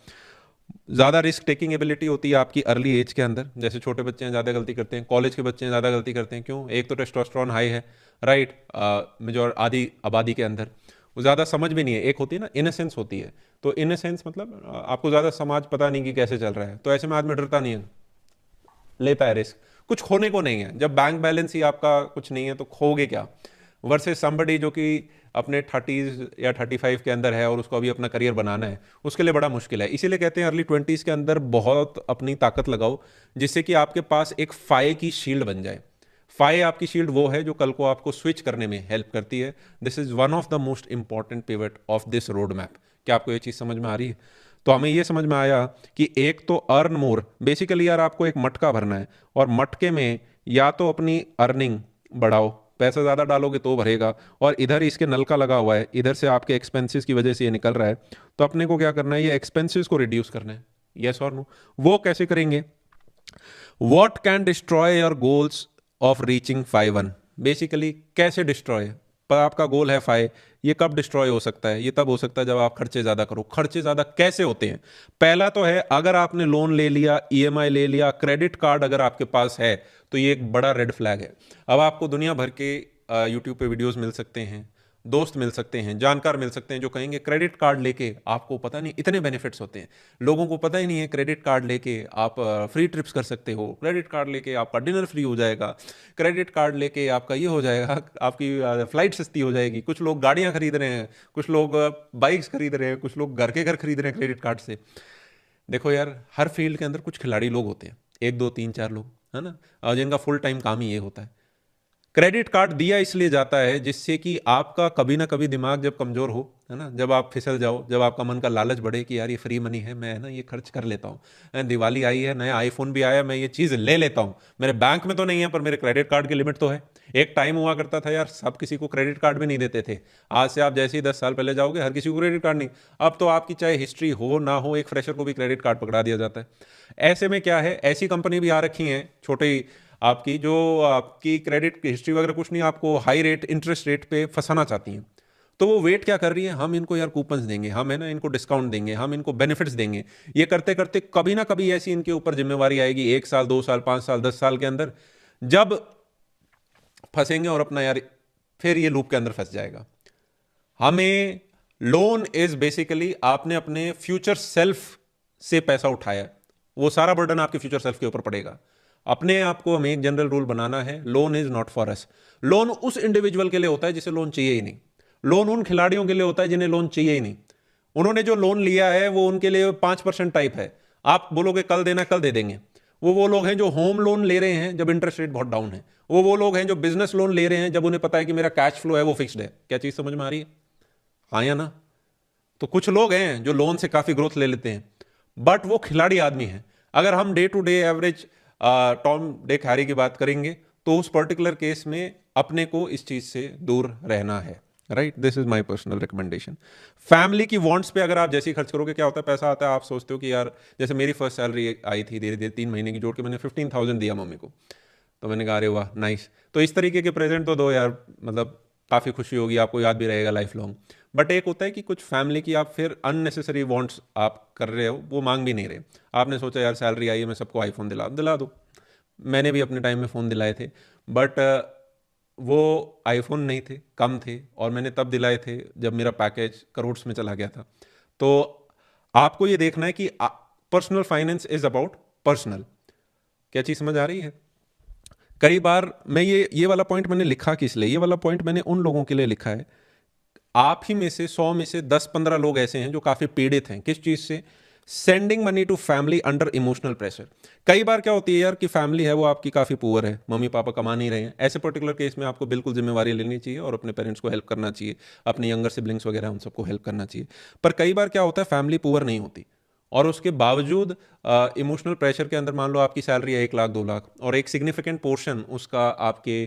ज़्यादा रिस्क टेकिंग एबिलिटी होती है आपकी अर्ली एज के अंदर। जैसे छोटे बच्चे हैं ज़्यादा गलती करते हैं, कॉलेज के बच्चे हैं ज़्यादा गलती करते हैं। क्यों? एक तो टेस्टोस्टेरोन हाई है, राइट, मेजोर आधी आबादी के अंदर। वो ज़्यादा समझ भी नहीं है। एक होती है ना इनसेंस होती है, तो इनसेंस मतलब आपको ज़्यादा समाज पता नहीं कि कैसे चल रहा है, तो ऐसे में आदमी डरता नहीं है, लेता है रिस्क। कुछ खोने को नहीं है, जब बैंक बैलेंस ही आपका कुछ नहीं है तो खोगे क्या, वर्सेस समबडी जो कि अपने 30s या 35 के अंदर है और उसको अभी अपना करियर बनाना है, उसके लिए बड़ा मुश्किल है। इसीलिए कहते हैं अर्ली 20s के अंदर बहुत अपनी ताकत लगाओ, जिससे कि आपके पास एक फाये की शील्ड बन जाए। फाये आपकी शील्ड वो है जो कल को आपको स्विच करने में हेल्प करती है। This is one of the most important pivot of this road map. क्या आपको ये चीज़ समझ में आ रही है? तो हमें ये समझ में आया कि एक तो अर्न मोर, बेसिकली यार आपको एक मटका भरना है, और मटके में या तो अपनी अर्निंग बढ़ाओ, पैसा ज़्यादा डालोगे तो भरेगा, और इधर इसके नलका लगा हुआ है, इधर से आपके एक्सपेंसेस की वजह से ये निकल रहा है, तो अपने को क्या करना है, ये एक्सपेंसेस को रिड्यूस करना है। यस और नो? वो कैसे करेंगे? What can destroy your goals of reaching 5-1? Basically कैसे डिस्ट्रॉय? पर आपका गोल है 5, ये कब डिस्ट्रॉय हो सकता है? ये तब हो सकता है जब आप खर्चे ज़्यादा करो। खर्चे ज़्यादा कैसे होते हैं? पहला तो है, अगर आपने लोन ले लिया, ईएमआई ले लिया, क्रेडिट कार्ड अगर आपके पास है, तो ये एक बड़ा रेड फ्लैग है। अब आपको दुनिया भर के यूट्यूब पे वीडियोस मिल सकते हैं, दोस्त मिल सकते हैं, जानकार मिल सकते हैं, जो कहेंगे क्रेडिट कार्ड लेके आपको पता नहीं इतने बेनिफिट्स होते हैं। लोगों को पता ही नहीं है क्रेडिट कार्ड लेके आप फ्री ट्रिप्स कर सकते हो, क्रेडिट कार्ड लेके आपका डिनर फ्री हो जाएगा, क्रेडिट कार्ड लेके आपका ये हो जाएगा, आपकी फ्लाइट सस्ती हो जाएगी। कुछ लोग गाड़ियां खरीद रहे हैं, कुछ लोग बाइक्स खरीद रहे हैं, कुछ लोग घर के घर खरीद रहे हैं क्रेडिट कार्ड से। देखो यार, हर फील्ड के अंदर कुछ खिलाड़ी लोग होते हैं, 1 2 3 4 लोग, है ना, जिनका फुल टाइम काम ही ये होता है। क्रेडिट कार्ड दिया इसलिए जाता है जिससे कि आपका कभी ना कभी दिमाग जब कमज़ोर हो, है ना, जब आप फिसल जाओ, जब आपका मन का लालच बढ़े कि यार ये फ्री मनी है, मैं ना ये खर्च कर लेता हूँ, दिवाली आई है, नया आईफोन भी आया, मैं ये चीज़ ले लेता हूँ, मेरे बैंक में तो नहीं है पर मेरे क्रेडिट कार्ड की लिमिट तो है। एक टाइम हुआ करता था यार, सब किसी को क्रेडिट कार्ड भी नहीं देते थे। आज से आप जैसे ही 10 साल पहले जाओगे, हर किसी को क्रेडिट कार्ड नहीं। अब तो आपकी चाहे हिस्ट्री हो ना हो, एक फ्रेशर को भी क्रेडिट कार्ड पकड़ा दिया जाता है। ऐसे में क्या है, ऐसी कंपनी भी आ रखी हैं छोटे आपकी, जो आपकी क्रेडिट हिस्ट्री वगैरह कुछ नहीं, आपको हाई रेट इंटरेस्ट रेट पे फंसाना चाहती हैं। तो वो वेट क्या कर रही है, हम इनको यार कूपन्स देंगे, हम है ना इनको डिस्काउंट देंगे, हम इनको बेनिफिट्स देंगे। ये करते करते कभी ना कभी ऐसी इनके ऊपर जिम्मेवारी आएगी, 1 साल 2 साल 5 साल 10 साल के अंदर, जब फंसेंगे और अपना यार फिर ये लूप के अंदर फंस जाएगा। हमें लोन इज बेसिकली आपने अपने फ्यूचर सेल्फ से पैसा उठाया, वो सारा बर्डन आपके फ्यूचर सेल्फ के ऊपर पड़ेगा। अपने आप को हमें एक जनरल रूल बनाना है, loan is not for us. Loan उस इंडिविजुअल के लिए होता है जिसे लोन चाहिए ही नहीं। लोन उन खिलाड़ियों के लिए होता है जिन्हें लोन चाहिए ही नहीं। उन्होंने जो लोन लिया है वो उनके लिए 5% टाइप है, आप बोलोगे कल देना, कल दे देंगे। वो लोग हैं जो होम लोन ले रहे हैं जब इंटरेस्ट रेट बहुत डाउन है। वो लोग हैं जो बिजनेस लोन ले रहे हैं जब उन्हें पता है कि मेरा कैश फ्लो है वो फिक्स्ड है। क्या चीज़ समझ में आ रही है? हाँ या ना? तो कुछ लोग हैं जो लोन से काफ़ी ग्रोथ ले लेते हैं, बट वो खिलाड़ी आदमी हैं। अगर हम day to day average Tom Dick Harry की बात करेंगे, तो उस पर्टिकुलर केस में अपने को इस चीज़ से दूर रहना है। Right, this is my personal recommendation. Family की वॉन्ट्स पे अगर आप जैसे ही खर्च करोगे, क्या होता है, पैसा आता है, आप सोचते हो कि यार, जैसे मेरी फर्स्ट सैलरी आई थी, धीरे धीरे 3 महीने की जोड़ के मैंने 15,000 दिया मम्मी को। तो मैंने कहा अरे वाह नाइस, तो इस तरीके के प्रेजेंट तो दो यार, मतलब काफ़ी खुशी होगी, आपको याद भी रहेगा लाइफ लॉन्ग। बट एक होता है कि कुछ फैमिली की आप फिर अननेसेसरी वांट्स आप कर रहे हो, वो मांग भी नहीं रहे। आपने सोचा यार सैलरी आई है, मैं सबको आईफोन दिला दो। मैंने भी अपने टाइम में फ़ोन दिलाए थे, बट वो आईफोन नहीं थे, कम थे, और मैंने तब दिलाए थे जब मेरा पैकेज करोड़्स में चला गया था। तो आपको ये देखना है कि personal finance is about personal. क्या चीज़ समझ आ रही है? कई बार मैं ये वाला पॉइंट मैंने लिखा किस लिए, ये वाला पॉइंट मैंने उन लोगों के लिए लिखा है, आप ही में से 100 में से 10-15 लोग ऐसे हैं जो काफ़ी पीड़ित हैं। किस चीज़ से? Sending money to family under emotional pressure. कई बार क्या होती है यार कि फैमिली है वो आपकी काफ़ी पुअर है, मम्मी पापा कमा नहीं रहे हैं, ऐसे पर्टिकुलर केस में आपको बिल्कुल जिम्मेवारी लेनी चाहिए और अपने पेरेंट्स को हेल्प करना चाहिए, अपने यंगर सिबलिंग्स वगैरह उन सबको हेल्प करना चाहिए। पर कई बार क्या होता है, फैमिली पुअर नहीं होती, और उसके बावजूद इमोशनल प्रेशर के अंदर मान लो आपकी सैलरी है 1 लाख 2 लाख, और एक सिग्निफिकेंट पोर्शन उसका आपके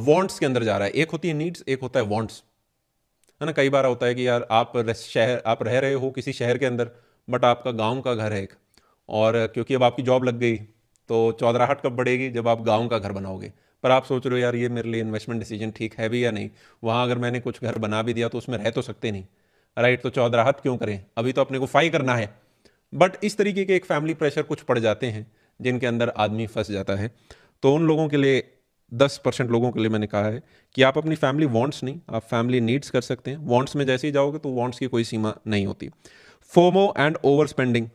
वांट्स के अंदर जा रहा है। एक होती है नीड्स, एक होता है वांट्स, है ना। कई बार होता है कि यार आप रह रहे हो किसी शहर के अंदर, बट आपका गांव का घर है एक, और क्योंकि अब आपकी जॉब लग गई तो चौधराहट कब बढ़ेगी, जब आप गांव का घर बनाओगे। पर आप सोच रहे हो यार ये मेरे लिए इन्वेस्टमेंट डिसीजन ठीक है भी या नहीं, वहाँ अगर मैंने कुछ घर बना भी दिया तो उसमें रह तो सकते नहीं, राइट। तो चौधराहट क्यों करें, अभी तो अपने को फाई करना है। बट इस तरीके के एक फैमिली प्रेशर कुछ पड़ जाते हैं जिनके अंदर आदमी फंस जाता है। तो उन लोगों के लिए 10% लोगों के लिए मैंने कहा है कि आप अपनी फैमिली वांट्स नहीं, आप फैमिली नीड्स कर सकते हैं। वांट्स में जैसे ही जाओगे तो वांट्स की कोई सीमा नहीं होती। FOMO and over spending.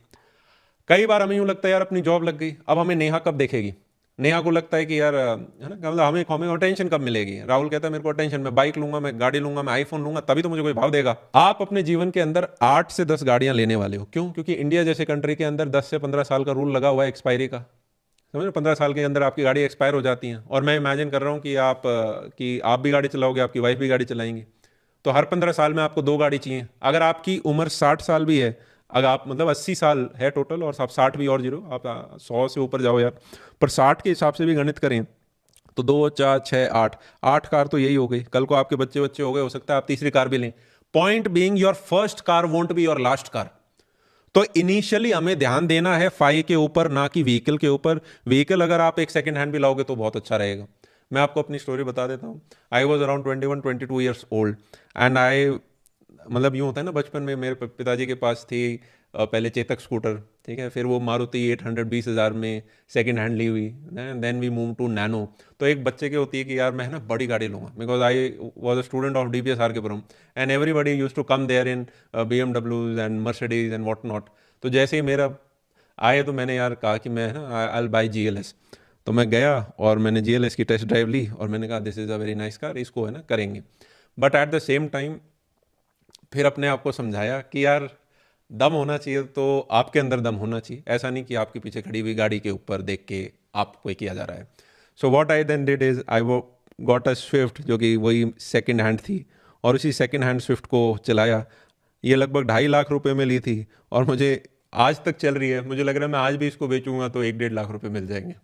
कई बार हमें यूं लगता है यार अपनी जॉब लग गई, अब हमें नेहा कब देखेगी। नेहा को लगता है कि यार है ना, मतलब हमें हमें अटेंशन कब मिलेगी। राहुल कहता है मेरे को अटेंशन, मैं बाइक लूंगा, मैं गाड़ी लूंगा, मैं आईफोन लूंगा, तभी तो मुझे कोई भाव देगा। आप अपने जीवन के अंदर 8 से 10 गाड़ियां लेने वाले हो। क्यों? क्योंकि इंडिया जैसे कंट्री के अंदर 10 से 15 साल का रूल लगा हुआ है एक्सपायरी का। समझ रहे हो? 15 साल के अंदर आपकी गाड़ी एक्सपायर हो जाती है। और मैं इमेजिन कर रहा हूँ कि आप भी गाड़ी चलाओगे, आपकी वाइफ भी गाड़ी चलाएंगी, तो हर 15 साल में आपको 2 गाड़ी चाहिए। अगर आपकी उम्र 60 साल भी है, अगर आप मतलब 80 साल है टोटल और आप 60 भी और जीरो, आप 100 से ऊपर जाओ यार, पर 60 के हिसाब से भी गणित करें तो 2 4 6 8, 8 कार तो यही हो गई। कल को आपके बच्चे बच्चे हो गए, हो सकता है आप तीसरी कार भी लें। Point being your first car won't be your last car. तो इनिशियली हमें ध्यान देना है फाई के ऊपर, ना कि व्हीकल के ऊपर। व्हीकल अगर आप एक सेकंड हैंड भी लाओगे तो बहुत अच्छा रहेगा। मैं आपको अपनी स्टोरी बता देता हूँ। I was around 21-22 years old and I, मतलब यूँ होता है ना, बचपन में मेरे पिताजी के पास थी पहले चेतक स्कूटर, ठीक है, फिर वो मारुति 800 20,000 में सेकंड हैंड ली हुई, then we move to Nano. तो एक बच्चे की होती है कि यार मैं ना बड़ी गाड़ी लूंगा, because I was a student of DPS R K Puram and everybody use to come there in BMWs and Mercedes and what not. तो जैसे ही मेरा आए तो मैंने यार कहा कि मैं ना आई विल बाई जीएलएस। तो मैं गया और मैंने जीएलएस की टेस्ट ड्राइव ली और मैंने कहा this is a very nice car, इसको है ना करेंगे। But at the same time फिर अपने आप को समझाया कि यार दम होना चाहिए तो आपके अंदर दम होना चाहिए, ऐसा नहीं कि आपके पीछे खड़ी हुई गाड़ी के ऊपर देख के आपको ये किया जा रहा है। So what I then did is I वो गॉट अ स्विफ्ट, जो कि वही सेकंड हैंड थी, और उसी सेकंड हैंड स्विफ्ट को चलाया। ये लगभग 2.5 लाख रुपए में ली थी और मुझे आज तक चल रही है। मुझे लग रहा है मैं आज भी इसको बेचूंगा तो 1-1.5 लाख रुपए मिल जाएंगे।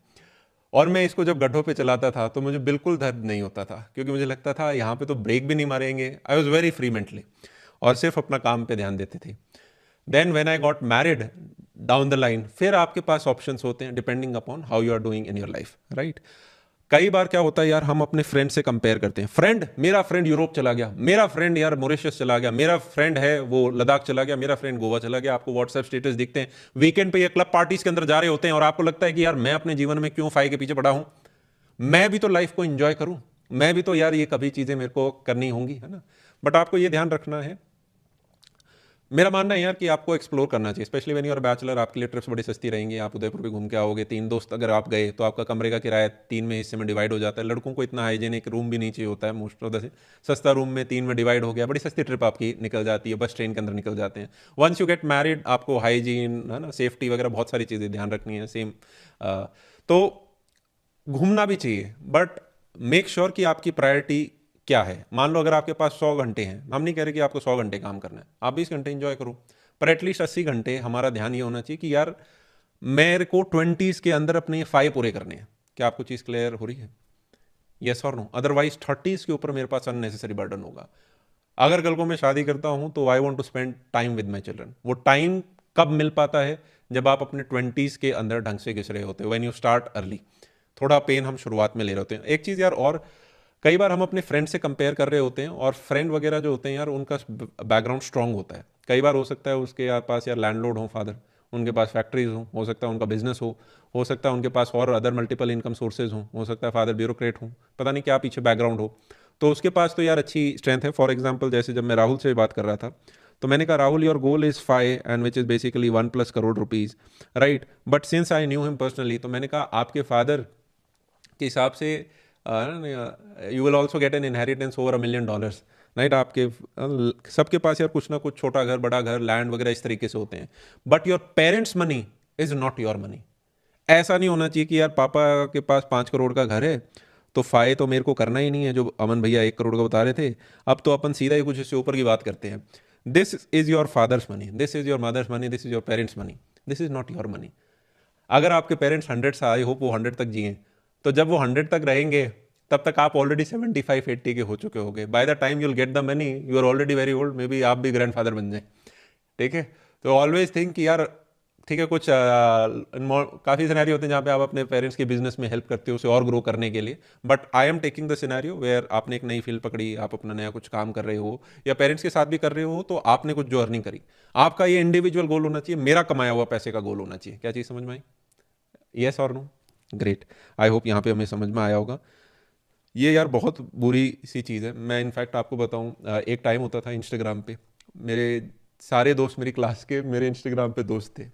और मैं इसको जब गड्ढों पे चलाता था तो मुझे बिल्कुल दर्द नहीं होता था, क्योंकि मुझे लगता था यहाँ पे तो ब्रेक भी नहीं मारेंगे। I was very free mentally और सिर्फ अपना काम पे ध्यान देते थे। Then when I got married down the line, फिर आपके पास ऑप्शंस होते हैं depending upon how you are doing in your life, right. कई बार क्या होता है यार, हम अपने फ्रेंड से कंपेयर करते हैं। मेरा फ्रेंड यूरोप चला गया, मेरा फ्रेंड यार मॉरिशस चला गया, मेरा फ्रेंड है वो लद्दाख चला गया, मेरा फ्रेंड गोवा चला गया। आपको व्हाट्सएप स्टेटस दिखते हैं, वीकेंड पे ये क्लब पार्टीज के अंदर जा रहे होते हैं और आपको लगता है कि यार मैं अपने जीवन में क्यों फाई के पीछे पड़ा हूं, मैं भी तो लाइफ को एंजॉय करूं, मैं भी तो यार ये कभी चीजें मेरे को करनी होंगी, है ना। बट आपको ये ध्यान रखना है, मेरा मानना है यार कि आपको एक्सप्लोर करना चाहिए, specially when you are bachelor. आपके लिए ट्रिप्स बड़ी सस्ती रहेंगी, आप उदयपुर भी घूम के आओगे। 3 दोस्त अगर आप गए तो आपका कमरे का किराया 3 में हिस्से में डिवाइड हो जाता है। लड़कों को इतना हाइजीनिक रूम भी नहीं चाहिए होता है मोस्ट ऑफ द से, सस्ता रूम में 3 में डिवाइड हो गया, बड़ी सस्ती ट्रिप आपकी निकल जाती है, बस ट्रेन के अंदर निकल जाते हैं। वंस यू गेट मैरिड आपको हाइजीन, है ना, सेफ्टी वगैरह बहुत सारी चीज़ें ध्यान रखनी है। सेम तो घूमना भी चाहिए, बट मेक श्योर कि आपकी प्रायोरिटी क्या है। मान लो अगर आपके पास 100 घंटे हैं, हम नहीं कह रहे कि आपको 100 घंटे काम करना है, आप 20 घंटे एंजॉय करो, पर एटलीस्ट 80 घंटे हमारा ध्यान ये होना चाहिए कि यार मेरे को 20s के अंदर अपने 5 पूरे करने हैं। क्या आपको चीज़ क्लियर हो रही है? यस और नो? अदरवाइज 30s के ऊपर मेरे पास अननेसेसरी बर्डन होगा। अगर कल को मैं शादी करता हूं तो I want to spend time with my children. वो टाइम कब मिल पाता है? जब आप अपने 20s के अंदर ढंग से घिस रहे होते हो, व्हेन यू स्टार्ट अर्ली। थोड़ा पेन हम शुरुआत में ले रहे होते हैं। एक चीज़ यार, और कई बार हम अपने फ्रेंड से कंपेयर कर रहे होते हैं, और फ्रेंड वगैरह जो होते हैं यार उनका बैकग्राउंड स्ट्रांग होता है। कई बार हो सकता है उसके पास यार लैंडलॉर्ड हो फादर, उनके पास फैक्ट्रीज हो सकता है उनका बिजनेस हो सकता है उनके पास और अदर मल्टीपल इनकम सोर्सेज हो सकता है फादर ब्यूरोक्रेट हो, पता नहीं क्या पीछे बैकग्राउंड हो, तो उसके पास तो यार अच्छी स्ट्रेंथ है। फॉर एग्जाम्पल जैसे जब मैं राहुल से बात कर रहा था तो मैंने कहा Rahul your goal is 5 and which is basically 1+ crore rupees, right. But since I knew him personally, तो मैंने कहा आपके फादर के हिसाब से you will also get an inheritance over $1 million, right. आपके सबके पास यार कुछ ना कुछ छोटा घर, बड़ा घर, लैंड वगैरह इस तरीके से होते हैं, but your parents money is not your money. ऐसा नहीं होना चाहिए कि यार पापा के पास 5 करोड़ का घर है तो फाय तो मेरे को करना ही नहीं है, जो अमन भैया 1 करोड़ का बता रहे थे। अब तो अपन सीधा ही कुछ इससे ऊपर की बात करते हैं। This is your father's money, this is your mother's money, this is your parents money, this is not your money. अगर आपके पेरेंट्स 100 से, आई होप वो 100 तक जिए, तो जब वो 100 तक रहेंगे तब तक आप ऑलरेडी 75-80 के हो चुके होंगे। By the time you'll get the money you are already very old, maybe आप भी ग्रैंडफादर बन जाए, ठीक है। तो ऑलवेज थिंक कि यार ठीक है, कुछ काफ़ी सिनेरियो होते हैं जहाँ पे आप अपने पेरेंट्स के बिजनेस में हेल्प करते हो उसे और ग्रो करने के लिए। But I am taking the scenario where आपने एक नई फील्ड पकड़ी, आप अपना नया कुछ काम कर रहे हो या पेरेंट्स के साथ भी कर रहे हो, तो आपने कुछ जो अर्निंग करी, आपका ये इंडिविजुअल गोल होना चाहिए, मेरा कमाया हुआ पैसे का गोल होना चाहिए। क्या चीज़ समझ में आई? यस और नो? ग्रेट, आई होप यहाँ पे हमें समझ में आया होगा। ये यार बहुत बुरी सी चीज़ है। मैं इनफैक्ट आपको बताऊं, एक टाइम होता था इंस्टाग्राम पे, मेरे सारे दोस्त मेरी क्लास के मेरे इंस्टाग्राम पे दोस्त थे।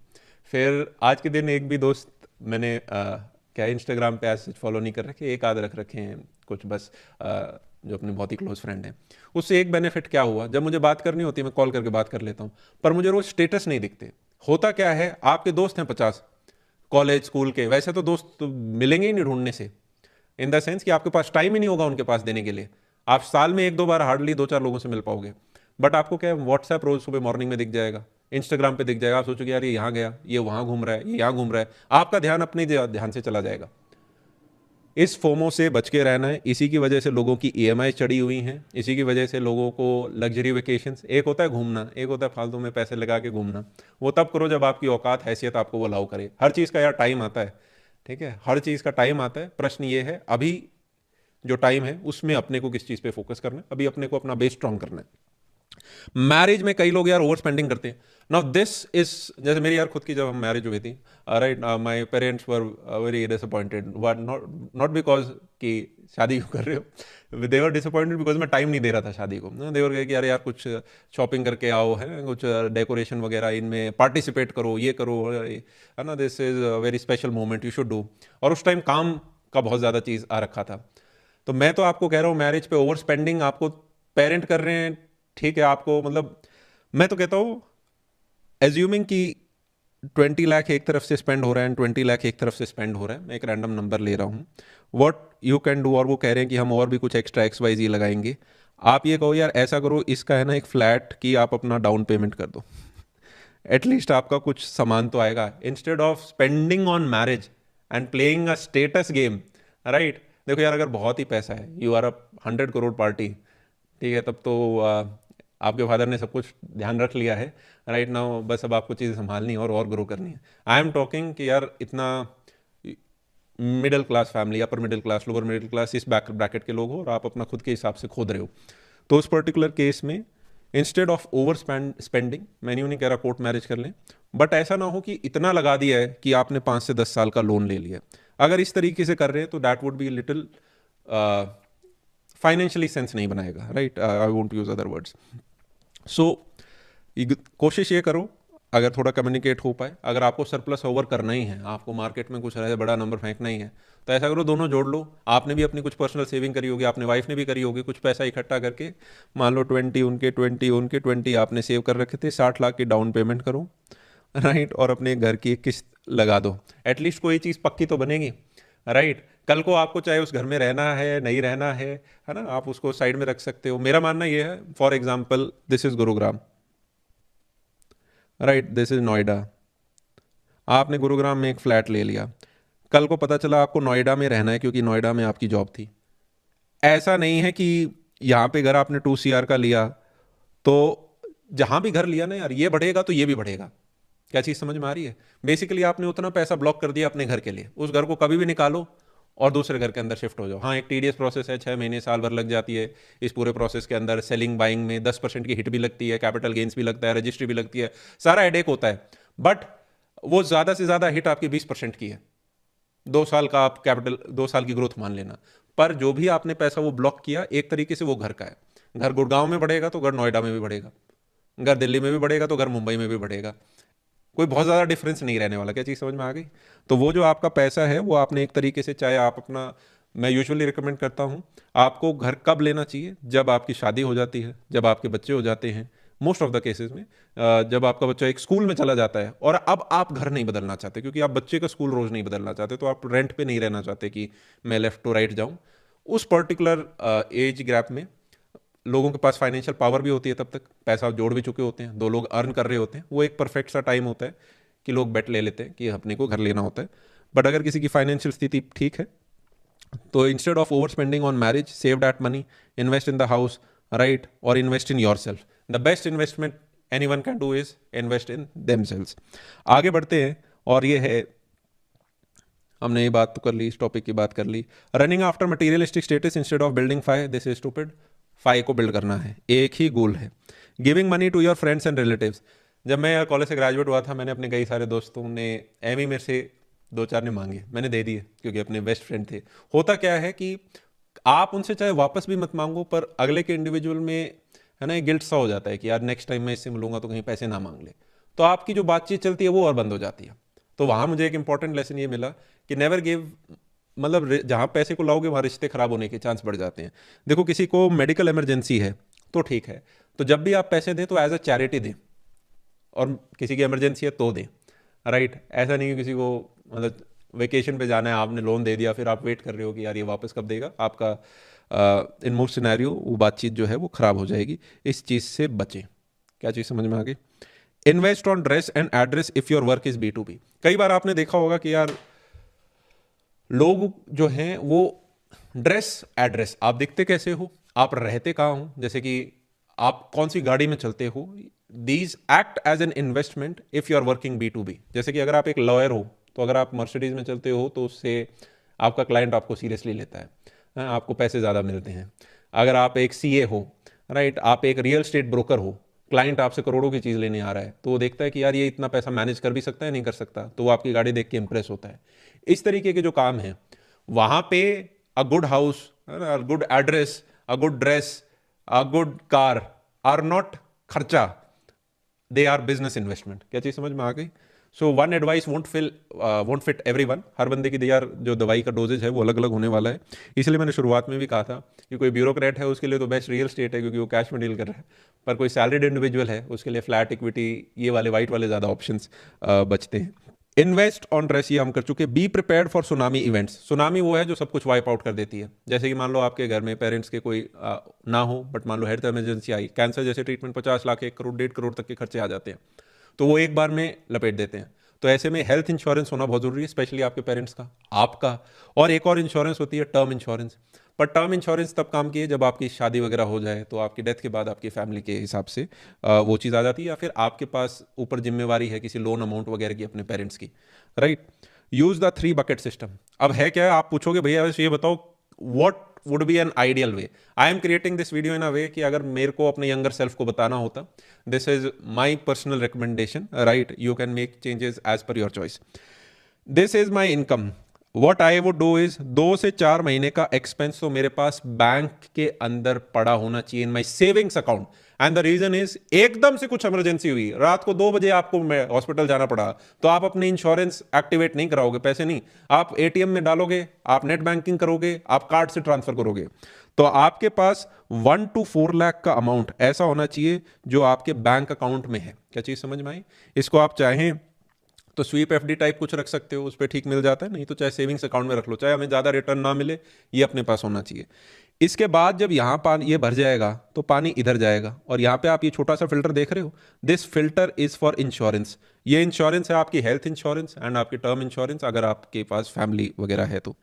फिर आज के दिन एक भी दोस्त मैंने क्या इंस्टाग्राम पे ऐसे फॉलो नहीं कर रखे, एक आध रख रखे हैं कुछ बस, जो अपने बहुत ही क्लोज फ्रेंड हैं। उससे एक बेनिफिट क्या हुआ, जब मुझे बात करनी होती है मैं कॉल करके बात कर लेता हूँ, पर मुझे रोज स्टेटस नहीं दिखते। होता क्या है, आपके दोस्त हैं 50 कॉलेज स्कूल के, वैसे तो दोस्त तो मिलेंगे ही नहीं ढूंढने से, इन द सेंस कि आपके पास टाइम ही नहीं होगा उनके पास देने के लिए। आप साल में एक दो बार हार्डली दो चार लोगों से मिल पाओगे। बट आपको क्या है, व्हाट्सएप रोज सुबह मॉर्निंग में दिख जाएगा, इंस्टाग्राम पे दिख जाएगा, आप सोचोगे यार ये यहाँ गया, ये वहाँ घूम रहा है, ये यहाँ घूम रहा है, आपका ध्यान अपने ध्यान से चला जाएगा। इस फोमो से बच के रहना है। इसी की वजह से लोगों की ईएमआई चढ़ी हुई हैं, इसी की वजह से लोगों को लग्जरी वेकेशंस, एक होता है घूमना, एक होता है फालतू में पैसे लगा के घूमना, वो तब करो जब आपकी औकात हैसियत आपको वो अलाउ करे। हर चीज़ का यार टाइम आता है, ठीक है, हर चीज़ का टाइम आता है। प्रश्न ये है अभी जो टाइम है उसमें अपने को किस चीज़ पे फोकस करना है, अभी अपने को अपना बेस स्ट्रांग करना है। मैरिज में कई लोग यार ओवर स्पेंडिंग करते हैं। नाउ दिस इज, जैसे मेरी यार खुद की जब हम मैरिज हुई थी, right, my parents were very disappointed, not not because कि शादी क्यों कर रहे हो, दे वर डिसअपॉइंटेड बिकॉज मैं टाइम नहीं दे रहा था शादी को। दे वर कि अरे यार कुछ शॉपिंग करके आओ, है कुछ डेकोरेशन वगैरह इनमें पार्टिसिपेट करो, ये करो, है ना, this is a very special moment you should do. और उस टाइम काम का बहुत ज़्यादा चीज़ आ रखा था। तो मैं तो आपको कह रहा हूँ मैरिज पे ओवर स्पेंडिंग आपको पेरेंट कर रहे हैं, ठीक है, आपको मतलब, मैं तो कहता हूँ एज्यूमिंग कि 20 लाख एक तरफ से स्पेंड हो रहा है एंड 20 लाख एक तरफ से स्पेंड हो रहा है, मैं एक रैंडम नंबर ले रहा हूँ, व्हाट यू कैन डू, और वो कह रहे हैं कि हम और भी कुछ एक्स्ट्रा एक्स वाई जी लगाएंगे। आप ये कहो यार ऐसा करो, इसका है ना एक फ्लैट की आप अपना डाउन पेमेंट कर दो, एटलीस्ट आपका कुछ सामान तो आएगा, instead of spending on marriage and playing a status game, right. देखो यार अगर बहुत ही पैसा है, you are a 100 crore party, ठीक है, तब तो आपके फादर ने सब कुछ ध्यान रख लिया है, राइट नाउ बस अब आपको चीज़ें संभालनी है और ग्रो करनी है। आई एम टॉकिंग कि यार इतना middle class family, upper middle class, lower middle class, इस ब्रैकेट के लोग हो और आप अपना खुद के हिसाब से खोद रहे हो, तो उस पर्टिकुलर केस में इंस्टेड ऑफ ओवर स्पेंडिंग, मैं नहीं कह रहा कोर्ट मैरिज कर लें, बट ऐसा ना हो कि इतना लगा दिया है कि आपने 5 से 10 साल का लोन ले लिया। अगर इस तरीके से कर रहे हैं तो that would be little financially sense नहीं बनाएगा, right, I won't use other words. So कोशिश ये करो अगर थोड़ा कम्युनिकेट हो पाए, अगर आपको सरप्लस ओवर करना ही है, आपको मार्केट में कुछ रहे बड़ा नंबर फेंकना ही है, तो ऐसा करो दोनों जोड़ लो। आपने भी अपनी कुछ पर्सनल सेविंग करी होगी, आपने वाइफ ने भी करी होगी, कुछ पैसा इकट्ठा करके, मान लो 20 आपने सेव कर रखे थे, 60 लाख की डाउन पेमेंट करो, राइट, और अपने घर की एक किस्त लगा दो, एटलीस्ट कोई चीज़ पक्की तो बनेगी, राइट। कल को आपको चाहे उस घर में रहना है नहीं रहना है ना, आप उसको साइड में रख सकते हो। मेरा मानना ये है, for example this is Gurugram, right, this is Noida, आपने गुरुग्राम में एक फ्लैट ले लिया, कल को पता चला आपको नोएडा में रहना है क्योंकि नोएडा में आपकी जॉब थी। ऐसा नहीं है कि यहाँ पे घर आपने 2 CR का लिया तो जहाँ भी घर लिया ना यार, ये बढ़ेगा तो ये भी बढ़ेगा। क्या चीज़ समझ में आ रही है? बेसिकली आपने उतना पैसा ब्लॉक कर दिया अपने घर के लिए, उस घर को कभी भी निकालो और दूसरे घर के अंदर शिफ्ट हो जाओ। हाँ, एक टीडियस प्रोसेस है, 6 महीने साल भर लग जाती है। इस पूरे प्रोसेस के अंदर सेलिंग बाइंग में 10% की हिट भी लगती है, कैपिटल गेंस भी लगता है, रजिस्ट्री भी लगती है, सारा हेडेक होता है। बट वो ज़्यादा से ज़्यादा हिट आपकी 20% की है। 2 साल का आप कैपिटल, 2 साल की ग्रोथ मान लेना। पर जो भी आपने पैसा वो ब्लॉक किया, एक तरीके से वो घर का है। घर गुड़गांव में बढ़ेगा तो घर नोएडा में भी बढ़ेगा, घर दिल्ली में भी बढ़ेगा तो घर मुंबई में भी बढ़ेगा, कोई बहुत ज़्यादा डिफरेंस नहीं रहने वाला। क्या चीज़ समझ में आ गई? तो वो जो आपका पैसा है वो आपने एक तरीके से, चाहे आप अपना, मैं यूजुअली रिकमेंड करता हूँ आपको घर कब लेना चाहिए, जब आपकी शादी हो जाती है, जब आपके बच्चे हो जाते हैं, मोस्ट ऑफ द केसेस में जब आपका बच्चा एक स्कूल में चला जाता है और अब आप घर नहीं बदलना चाहते क्योंकि आप बच्चे का स्कूल रोज़ नहीं बदलना चाहते, तो आप रेंट पे नहीं रहना चाहते कि मैं लेफ्ट टू राइट जाऊँ, उस पर्टिकुलर एज गैप में लोगों के पास फाइनेंशियल पावर भी होती है, तब तक पैसा जोड़ भी चुके होते हैं, दो लोग अर्न कर रहे होते हैं, वो एक परफेक्ट सा टाइम होता है कि लोग बेट ले लेते हैं कि अपने को घर लेना होता है। बट अगर किसी की फाइनेंशियल स्थिति ठीक है तो instead of over spending on marriage, save that money, invest in the house, right, और invest in yourself. The best investment anyone can do is invest in themselves. आगे बढ़ते हैं, और ये है, हमने ये बात तो कर ली, इस टॉपिक की बात कर ली, running after materialistic status instead of building FI, this is stupid. FI को बिल्ड करना है, एक ही गोल है, giving money to your friends and relatives. जब मैं कॉलेज से ग्रेजुएट हुआ था, मैंने अपने कई सारे दोस्तों ने मेरे से 2-4 ने मांगे, मैंने दे दिए क्योंकि अपने बेस्ट फ्रेंड थे। होता क्या है कि आप उनसे चाहे वापस भी मत मांगो, पर अगले के इंडिविजुअल में है ना एक गिल्ट सा हो जाता है कि यार नेक्स्ट टाइम मैं इससे मिलूंगा तो कहीं पैसे ना मांग ले, तो आपकी जो बातचीत चलती है वो और बंद हो जाती है। तो वहाँ मुझे एक इंपॉर्टेंट लेसन ये मिला कि नेवर गिव, मतलब जहाँ पैसे को लाओगे वहाँ रिश्ते खराब होने के चांस बढ़ जाते हैं। देखो किसी को मेडिकल इमरजेंसी है तो ठीक है, तो जब भी आप पैसे दें तो एज अ चैरिटी दें, और किसी की इमरजेंसी है तो दें, राइट। ऐसा नहीं कि किसी को मतलब वेकेशन पे जाना है, आपने लोन दे दिया, फिर आप वेट कर रहे हो कि यार ये वापस कब देगा, आपका इन मोस्ट सिनेरियो वो बातचीत जो है वो खराब हो जाएगी। इस चीज़ से बचें। क्या चीज़ समझ में आ गई? Invest on dress and address if your work is B2B। कई बार आपने देखा होगा कि यार लोग जो हैं वो ड्रेस एड्रेस, आप दिखते कैसे हो, आप रहते कहाँ हो, जैसे कि आप कौन सी गाड़ी में चलते हो, these act as an investment if you are working B2B। जैसे कि अगर आप एक लॉयर हो तो अगर आप मर्सिडीज में चलते हो तो उससे आपका क्लाइंट आपको सीरियसली लेता है, हाँ, आपको पैसे ज़्यादा मिलते हैं। अगर आप एक CA हो, राइट, आप एक रियल स्टेट ब्रोकर हो, क्लाइंट आपसे करोड़ों की चीज़ लेने आ रहा है तो वो देखता है कि यार ये इतना पैसा मैनेज कर भी सकता है, नहीं कर सकता, तो वो आपकी गाड़ी देख के इंप्रेस होता है। इस तरीके के जो काम हैं वहाँ पे a good house, a good address, a good dress, a good car are not खर्चा, दे आर बिजनेस इन्वेस्टमेंट। क्या चीज़ समझ में आ गई? So one advice won't fit everyone. हर बंदे की यार जो दवाई का डोजेज है वो अलग अलग होने वाला है। इसलिए मैंने शुरुआत में भी कहा था कि कोई ब्यूरोक्रेट है उसके लिए तो बेस्ट रियल स्टेट है क्योंकि वो कैश में डील कर रहा है, पर कोई सैलरीड इंडिविजुअल है उसके लिए फ्लैट इक्विटी, ये वाले वाइट वाले ज़्यादा ऑप्शंस बचते हैं। इन्वेस्ट ऑन ड्रेस ये हम कर चुके। Be prepared for tsunami events. Tsunami वो है जो सब कुछ वाइप आउट कर देती है। जैसे कि मान लो आपके घर में पेरेंट्स के कोई ना हो, बट मान लो हेल्थ इमरजेंसी आई, कैंसर जैसे ट्रीटमेंट 50 लाख 1 करोड़ 1.5 करोड़ तक के खर्चे आ जाते हैं, तो वो एक बार में लपेट देते हैं। तो ऐसे में हेल्थ इंश्योरेंस होना बहुत जरूरी है, स्पेशली आपके पेरेंट्स का, आपका। और एक और इंश्योरेंस होती है टर्म इंश्योरेंस। पर टर्म इंश्योरेंस तब काम की है जब आपकी शादी वगैरह हो जाए, तो आपकी डेथ के बाद आपकी फैमिली के हिसाब से वो चीज़ आ जाती है, या फिर आपके पास ऊपर जिम्मेवारी है किसी लोन अमाउंट वगैरह की अपने पेरेंट्स की, right. Use the 3 bucket system. अब है क्या, आप पूछोगे भैया वैसे ये बताओ what would be an ideal way. I am creating this video in a way कि अगर मेरे को अपने यंगर सेल्फ को बताना होता, this is my personal recommendation, right, you can make changes as per your choice. This is my income, what I would do is 2 से 4 महीने का एक्सपेंस तो मेरे पास बैंक के अंदर पड़ा होना चाहिए in my savings account. And the reason is एकदम से कुछ इमरजेंसी हुई, रात को 2 बजे आपको हॉस्पिटल जाना पड़ा, तो आप अपनी इंश्योरेंस एक्टिवेट नहीं कराओगे, पैसे नहीं, आप ATM में डालोगे, आप नेट बैंकिंग करोगे, आप कार्ड से ट्रांसफर करोगे। तो आपके पास 1 to 4 लाख का अमाउंट ऐसा होना चाहिए जो आपके बैंक अकाउंट में है। क्या चीज समझ में आई? इसको आप चाहें तो स्वीप FD टाइप कुछ रख सकते हो, उस पर ठीक मिल जाता है, नहीं तो चाहे सेविंग्स अकाउंट में रख लो, चाहे हमें ज़्यादा रिटर्न ना मिले, ये अपने पास होना चाहिए। इसके बाद जब यहाँ पानी ये भर जाएगा तो पानी इधर जाएगा, और यहाँ पे आप ये छोटा सा फिल्टर देख रहे हो, this filter is for insurance. ये इंश्योरेंस है आपकी हेल्थ इंश्योरेंस एंड आपकी टर्म इंश्योरेंस, अगर आपके पास फैमिली वगैरह है तो।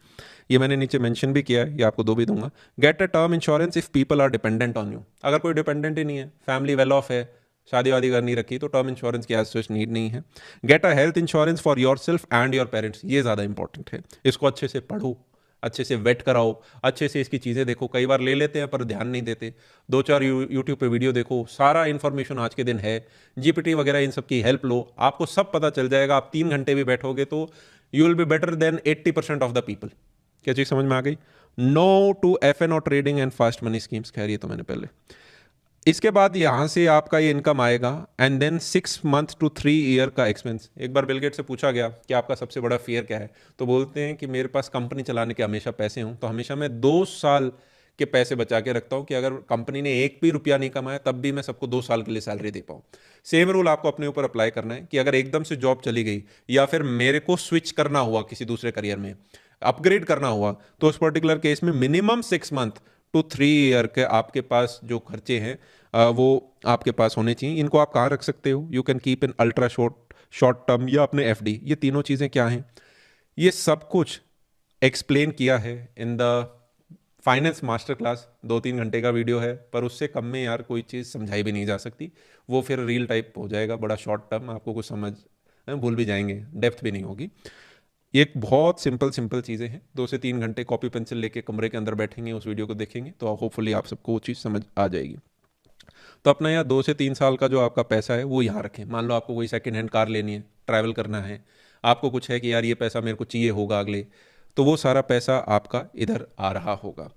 ये मैंने नीचे मेंशन भी किया है, ये आपको 2 भी दूंगा। Get a term insurance if people are dependent on you. अगर कोई डिपेंडेंट ही नहीं है, फैमिली वेल ऑफ है, शादी वादी करनी रखी, तो टर्म इंश्योरेंस की एज सच नीड नहीं है। Get a health insurance for your self and your parents, ये ज़्यादा इंपॉर्टेंट है। इसको अच्छे से पढ़ो, अच्छे से वेट कराओ, अच्छे से इसकी चीज़ें देखो। कई बार ले लेते हैं पर ध्यान नहीं देते। 2-4 यूट्यूब पे वीडियो देखो, सारा इन्फॉर्मेशन आज के दिन है, GPT वगैरह इन सब की हेल्प लो, आपको सब पता चल जाएगा। आप 3 घंटे भी बैठोगे तो you will be better than 80% of the people. क्या चीज़ समझ में आ गई? नो टू FN और trading and fast money schemes, खैर ये तो मैंने पहले। इसके बाद यहां से आपका ये इनकम आएगा, and then 6 month to 3 year का एक्सपेंस। एक बार बिल गेट से पूछा गया कि आपका सबसे बड़ा फेयर क्या है, तो बोलते हैं कि मेरे पास कंपनी चलाने के हमेशा पैसे हों, तो हमेशा मैं 2 साल के पैसे बचा के रखता हूं कि अगर कंपनी ने 1 भी रुपया नहीं कमाया तब भी मैं सबको 2 साल के लिए सैलरी दे पाऊं। सेम रूल आपको अपने ऊपर अप्लाई करना है कि अगर एकदम से जॉब चली गई या फिर मेरे को स्विच करना हुआ किसी दूसरे करियर में, अपग्रेड करना हुआ, तो उस पर्टिकुलर केस में मिनिमम 6 मंथ to 3 ईयर के आपके पास जो खर्चे हैं वो आपके पास होने चाहिए। इनको आप कहाँ रख सकते हो? You can keep in ultra short term या अपने FD। ये तीनों चीज़ें क्या हैं, ये सब कुछ एक्सप्लेन किया है in the finance master class. 2-3 घंटे का वीडियो है, पर उससे कम में यार कोई चीज़ समझाई भी नहीं जा सकती। वो फिर रील टाइप हो जाएगा, बड़ा शॉर्ट टर्म, आपको कुछ समझ भूल भी जाएंगे, डेप्थ भी नहीं होगी। ये एक बहुत सिंपल चीज़ें हैं। 2 से 3 घंटे कॉपी पेंसिल लेके कमरे के अंदर बैठेंगे, उस वीडियो को देखेंगे, तो होपफुली आप सबको वो चीज़ समझ आ जाएगी। तो अपना यहाँ 2 से 3 साल का जो आपका पैसा है वो यहाँ रखें। मान लो आपको कोई सेकेंड हैंड कार लेनी है, ट्रैवल करना है, आपको कुछ है कि यार ये पैसा मेरे को चाहिए होगा अगले, तो वो सारा पैसा आपका इधर आ रहा होगा।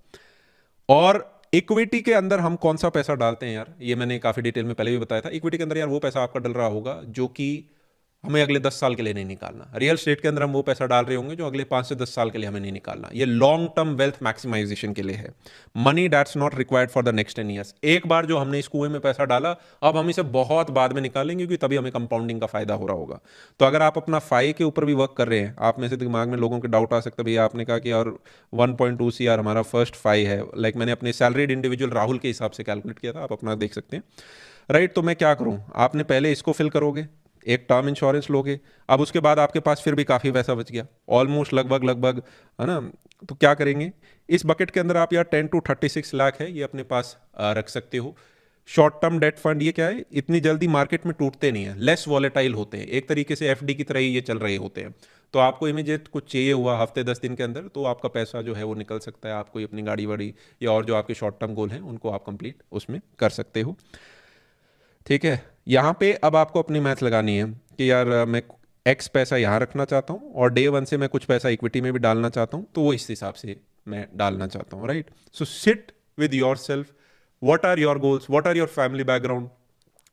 और इक्विटी के अंदर हम कौन सा पैसा डालते हैं यार, ये मैंने काफ़ी डिटेल में पहले भी बताया था। इक्विटी के अंदर यार वो पैसा आपका डल रहा होगा जो कि हमें अगले 10 साल के लिए नहीं निकालना। रियल स्टेट के अंदर हम वो पैसा डाल रहे होंगे जो अगले 5 से 10 साल के लिए हमें नहीं निकालना। ये लॉन्ग टर्म वेल्थ मैक्सिमाइजेशन के लिए है। Money that's not required for the next 10 years. एक बार जो हमने इस कुएं में पैसा डाला, अब हम इसे बहुत बाद में निकालेंगे क्योंकि तभी हमें कंपाउंडिंग का फायदा हो रहा होगा। तो अगर आप अपना फाई के ऊपर भी वर्क कर रहे हैं, आप में से दिमाग में लोगों के डाउट आ सकता है, भैया आपने कहा कि यार 1.2 CR हमारा फर्स्ट फाई है, लाइक मैंने अपने सैलरीड इंडिविजुअल राहुल के हिसाब से कैलकुलेट किया था, आप अपना देख सकते हैं, राइट। तो मैं क्या करूं, आपने पहले इसको फिल करोगे, एक टर्म इंश्योरेंस लोगे, अब उसके बाद आपके पास फिर भी काफ़ी पैसा बच गया, ऑलमोस्ट लगभग, है ना। तो क्या करेंगे, इस बकेट के अंदर आप यार 10 to 36 लाख है, ये अपने पास रख सकते हो। शॉर्ट टर्म डेट फंड ये क्या है, इतनी जल्दी मार्केट में टूटते नहीं है, लेस वॉलेटाइल होते हैं, एक तरीके से FD की तरह ही ये चल रहे होते हैं। तो आपको इमीडिएट कुछ चाहिए हुआ हफ्ते 10 दिन के अंदर, तो आपका पैसा जो है वो निकल सकता है, आप कोई अपनी गाड़ी वाड़ी या और जो आपके शॉर्ट टर्म गोल हैं उनको आप कंप्लीट उसमें कर सकते हो। ठीक है, यहाँ पे अब आपको अपनी मैथ लगानी है कि यार मैं एक्स पैसा यहाँ रखना चाहता हूँ और डे 1 से मैं कुछ पैसा इक्विटी में भी डालना चाहता हूँ, तो वो इस हिसाब से मैं डालना चाहता हूँ, right. So sit with yourself, what are your goals, what are your family background,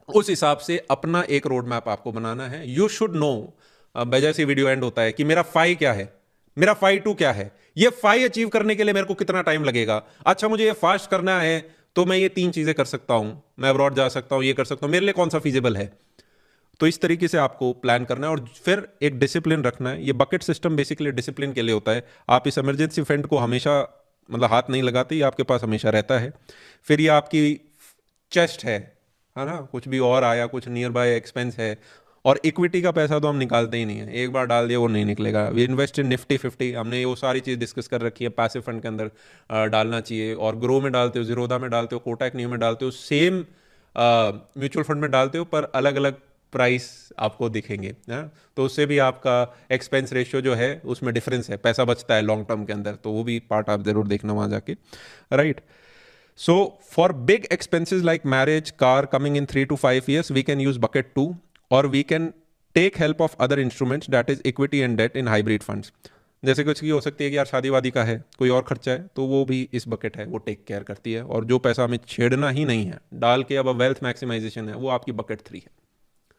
उस हिसाब से अपना एक रोड मैप आपको बनाना है। यू शुड नो, जैसे वीडियो एंड होता है, कि मेरा फाई क्या है, मेरा फाई टू क्या है, ये फाई अचीव करने के लिए मेरे को कितना टाइम लगेगा। अच्छा, मुझे ये फास्ट करना है तो मैं ये 3 चीजें कर सकता हूं, मैं अब्रॉड जा सकता हूं, ये कर सकता हूं, मेरे लिए कौन सा फीजिबल है। तो इस तरीके से आपको प्लान करना है और फिर एक डिसिप्लिन रखना है। ये बकेट सिस्टम बेसिकली डिसिप्लिन के लिए होता है। आप इस इमरजेंसी फंड को हमेशा मतलब हाथ नहीं लगाते, ये आपके पास हमेशा रहता है। फिर ये आपकी चेस्ट है ना, कुछ भी और आया, कुछ नियर बाय एक्सपेंस है। और इक्विटी का पैसा तो हम निकालते ही नहीं है, एक बार डाल दिया वो नहीं निकलेगा। वी इन्वेस्ट इन निफ्टी 50, हमने वो सारी चीज़ डिस्कस कर रखी है। पैसिव फंड के अंदर डालना चाहिए, और ग्रो में डालते हो, जीरोधा में डालते हो, कोटक न्यू में डालते हो, सेम म्यूचुअल फंड में डालते हो, पर अलग अलग प्राइस आपको दिखेंगे ना। तो उससे भी आपका एक्सपेंस रेशियो जो है उसमें डिफरेंस है, पैसा बचता है लॉन्ग टर्म के अंदर। तो वो भी पार्ट आप जरूर देखना वहाँ जाके, right. So for big expenses like marriage, car coming in 3 to 5 years, we can use bucket 2, or we can take help of other instruments, that is equity and debt in hybrid funds. जैसे कुछ की हो सकती है कि यार शादी वादी का है, कोई और खर्चा है, तो वो भी इस बकेट है, वो टेक केयर करती है। और जो पैसा हमें छेड़ना ही नहीं है डाल के, अब वेल्थ मैक्सिमाइजेशन है, वो आपकी बकेट 3 है।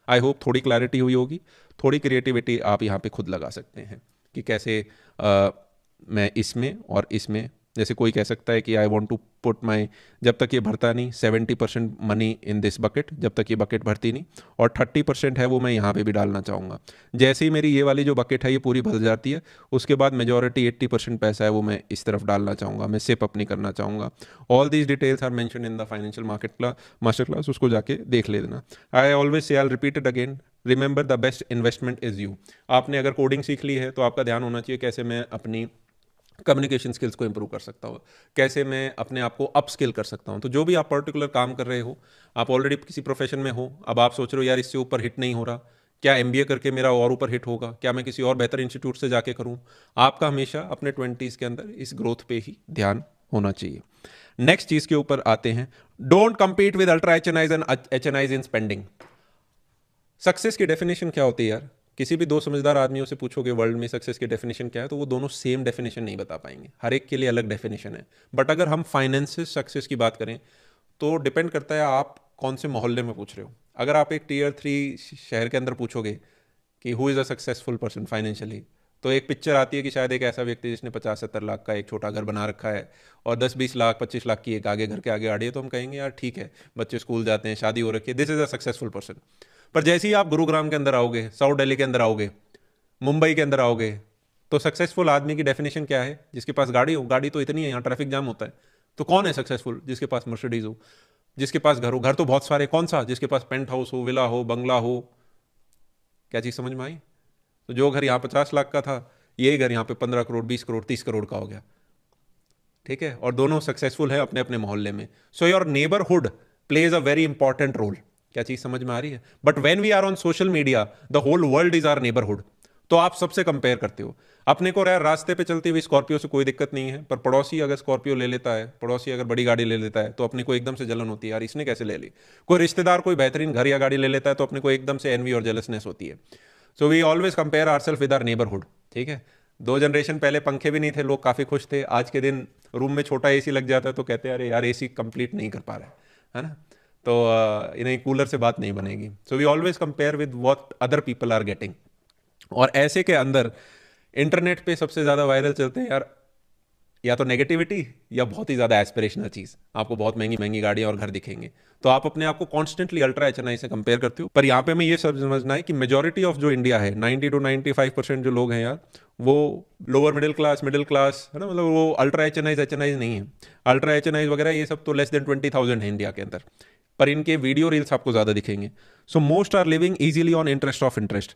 आई होप थोड़ी क्लैरिटी हुई होगी, थोड़ी क्रिएटिविटी आप यहाँ पे खुद लगा सकते हैं कि कैसे मैं इसमें और इसमें, जैसे कोई कह सकता है कि I want to put my, जब तक ये भरता नहीं 70% मनी इन दिस बकेट, जब तक ये बकेट भरती नहीं, और 30% है वो मैं यहाँ पे भी डालना चाहूँगा। जैसे ही मेरी ये वाली जो बकेट है ये पूरी भर जाती है, उसके बाद मेजॉरिटी 80% पैसा है वो मैं इस तरफ डालना चाहूँगा, मैं सिप अपनी करना चाहूँगा। All these details are mention in the financial master class, उसको जाके देख लेना। I always say, I repeat it again, remember the best investment is you. आपने अगर कोडिंग सीख ली है तो आपका ध्यान होना चाहिए कैसे मैं अपनी कम्युनिकेशन स्किल्स को इंप्रूव कर सकता हूँ, कैसे मैं अपने आप को अप स्किल कर सकता हूँ। तो जो भी आप पर्टिकुलर काम कर रहे हो, आप ऑलरेडी किसी प्रोफेशन में हो, अब आप सोच रहे हो यार इससे ऊपर हिट नहीं हो रहा, क्या MBA करके मेरा और ऊपर हिट होगा, क्या मैं किसी और बेहतर इंस्टीट्यूट से जाके करूँ। आपका हमेशा अपने 20s के अंदर इस ग्रोथ पे ही ध्यान होना चाहिए। नेक्स्ट चीज़ के ऊपर आते हैं, don't compete with ultra HNIs and HNIs in spending. Success की डेफिनेशन क्या होती है यार, किसी भी 2 समझदार आदमियों से पूछोगे वर्ल्ड में सक्सेस की डेफिनेशन क्या है, तो वो दोनों सेम डेफिनेशन नहीं बता पाएंगे, हर एक के लिए अलग डेफिनेशन है। बट अगर हम फाइनेंशियल सक्सेस की बात करें तो डिपेंड करता है आप कौन से मोहल्ले में पूछ रहे हो। अगर आप एक Tier 3 शहर के अंदर पूछोगे कि who is a successful person financially, तो एक पिक्चर आती है कि शायद एक ऐसा व्यक्ति जिसने 50-70 लाख का एक छोटा घर बना रखा है और 10-20 लाख 25 लाख की एक आगे घर के आगे गाड़ी है, तो हम कहेंगे यार ठीक है, बच्चे स्कूल जाते हैं, शादी हो रखी है, this is a successful person. पर जैसे ही आप गुरुग्राम के अंदर आओगे, साउथ दिल्ली के अंदर आओगे, मुंबई के अंदर आओगे, तो सक्सेसफुल आदमी की डेफिनेशन क्या है, जिसके पास गाड़ी हो। गाड़ी तो इतनी है, यहाँ ट्रैफिक जाम होता है, तो कौन है सक्सेसफुल, जिसके पास मर्सिडीज हो, जिसके पास घर हो। घर तो बहुत सारे, कौन सा, जिसके पास पेंट हाउस हो, विला हो, बंगला हो। क्या चीज़ समझ में आई। तो जो घर यहाँ 50 लाख का था, यही घर यहाँ पे 15 करोड़, 20 करोड़, 30 करोड़ का हो गया, ठीक है। और दोनों सक्सेसफुल है अपने अपने मोहल्ले में। So your neighbourhood plays a very important role. क्या चीज़ समझ में आ रही है। But when we are on social media, the whole world is our neighbourhood. तो आप सबसे कंपेयर करते हो अपने को। यार रास्ते पे चलती हुई स्कॉर्पियो से कोई दिक्कत नहीं है, पर पड़ोसी अगर स्कॉर्पियो ले लेता है, पड़ोसी अगर बड़ी गाड़ी ले लेता है, तो अपने को एकदम से जलन होती है, यार इसने कैसे ले ली। कोई रिश्तेदार कोई बेहतरीन घर या गाड़ी ले लेता है, तो अपने को एकदम से एनवी और जेलसनेस होती है। So we always compare ourselves with our neighbourhood, ठीक है। 2 जनरेशन पहले पंखे भी नहीं थे, लोग काफ़ी खुश थे। आज के दिन रूम में छोटा एसी लग जाता है तो कहते हैं अरे यार एसी कंप्लीट नहीं कर पा रहा है ना। तो नहीं, कूलर से बात नहीं बनेगी। So we always compare with what other people are getting. और ऐसे के अंदर इंटरनेट पे सबसे ज़्यादा वायरल चलते हैं यार, या तो नेगेटिविटी या बहुत ही ज़्यादा एस्पिरेशनल चीज़। आपको बहुत महंगी महंगी गाड़ियाँ और घर दिखेंगे तो आप अपने आप को कॉन्स्टेंटली अल्ट्रा एचएनआई से कंपेयर करते हो। पर यहाँ पे हमें ये सब समझना है कि मेजोरिटी ऑफ जो इंडिया है, 90 to 95% जो लोग हैं यार, वो लोअर मिडिल क्लास है ना, मतलब वो अल्ट्रा एचएनआई नहीं है। अल्ट्रा एचएनआई वगैरह ये सब तो लेस देन 20,000 है इंडिया के अंदर, पर इनके वीडियो रील्स आपको ज़्यादा दिखेंगे। So most are living easily on interest of interest,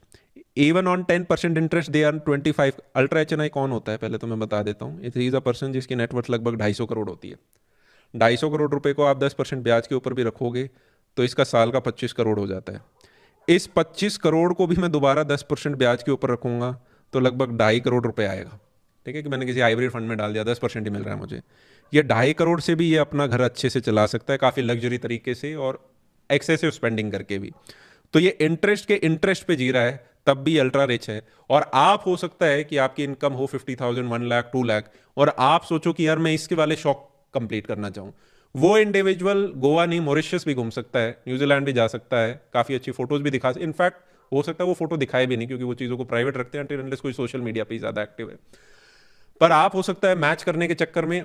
even on 10% interest they earn 25। Ultra HNI कौन होता है पहले तो मैं बता देता हूँ। इट इज़ अ पर्सन जिसकी नेटवर्थ लगभग 250 करोड़ होती है। 250 करोड़ रुपए को आप 10% ब्याज के ऊपर भी रखोगे तो इसका साल का 25 करोड़ हो जाता है। इस 25 करोड़ को भी मैं दोबारा 10% ब्याज के ऊपर रखूंगा तो लगभग 2.5 करोड़ रुपए आएगा। ठीक है, कि मैंने किसी हाइब्रिड फंड में डाल दिया, 10% ही मिल रहा है मुझे। ये 2.5 करोड़ से भी ये अपना घर अच्छे से चला सकता है, काफ़ी लग्जरी तरीके से और एक्सेसिव स्पेंडिंग करके भी। तो ये इंटरेस्ट के इंटरेस्ट पे जी रहा है, तब भी अल्ट्रा रिच है। और आप हो सकता है कि आपकी इनकम हो 50,000, 1 लाख, 2 लाख, और आप सोचो कि यार मैं इसके वाले शौक कंप्लीट करना चाहूँ। वो इंडिविजुअल गोवा नहीं, मॉरिशस भी घूम सकता है, न्यूजीलैंड भी जा सकता है, काफ़ी अच्छी फोटोज भी दिखा, इनफैक्ट हो सकता है वो फोटो दिखाए भी नहीं क्योंकि वो चीज़ों को प्राइवेट रखते हैं until unless कोई सोशल मीडिया पे ही ज़्यादा एक्टिव है। पर आप हो सकता है मैच करने के चक्कर में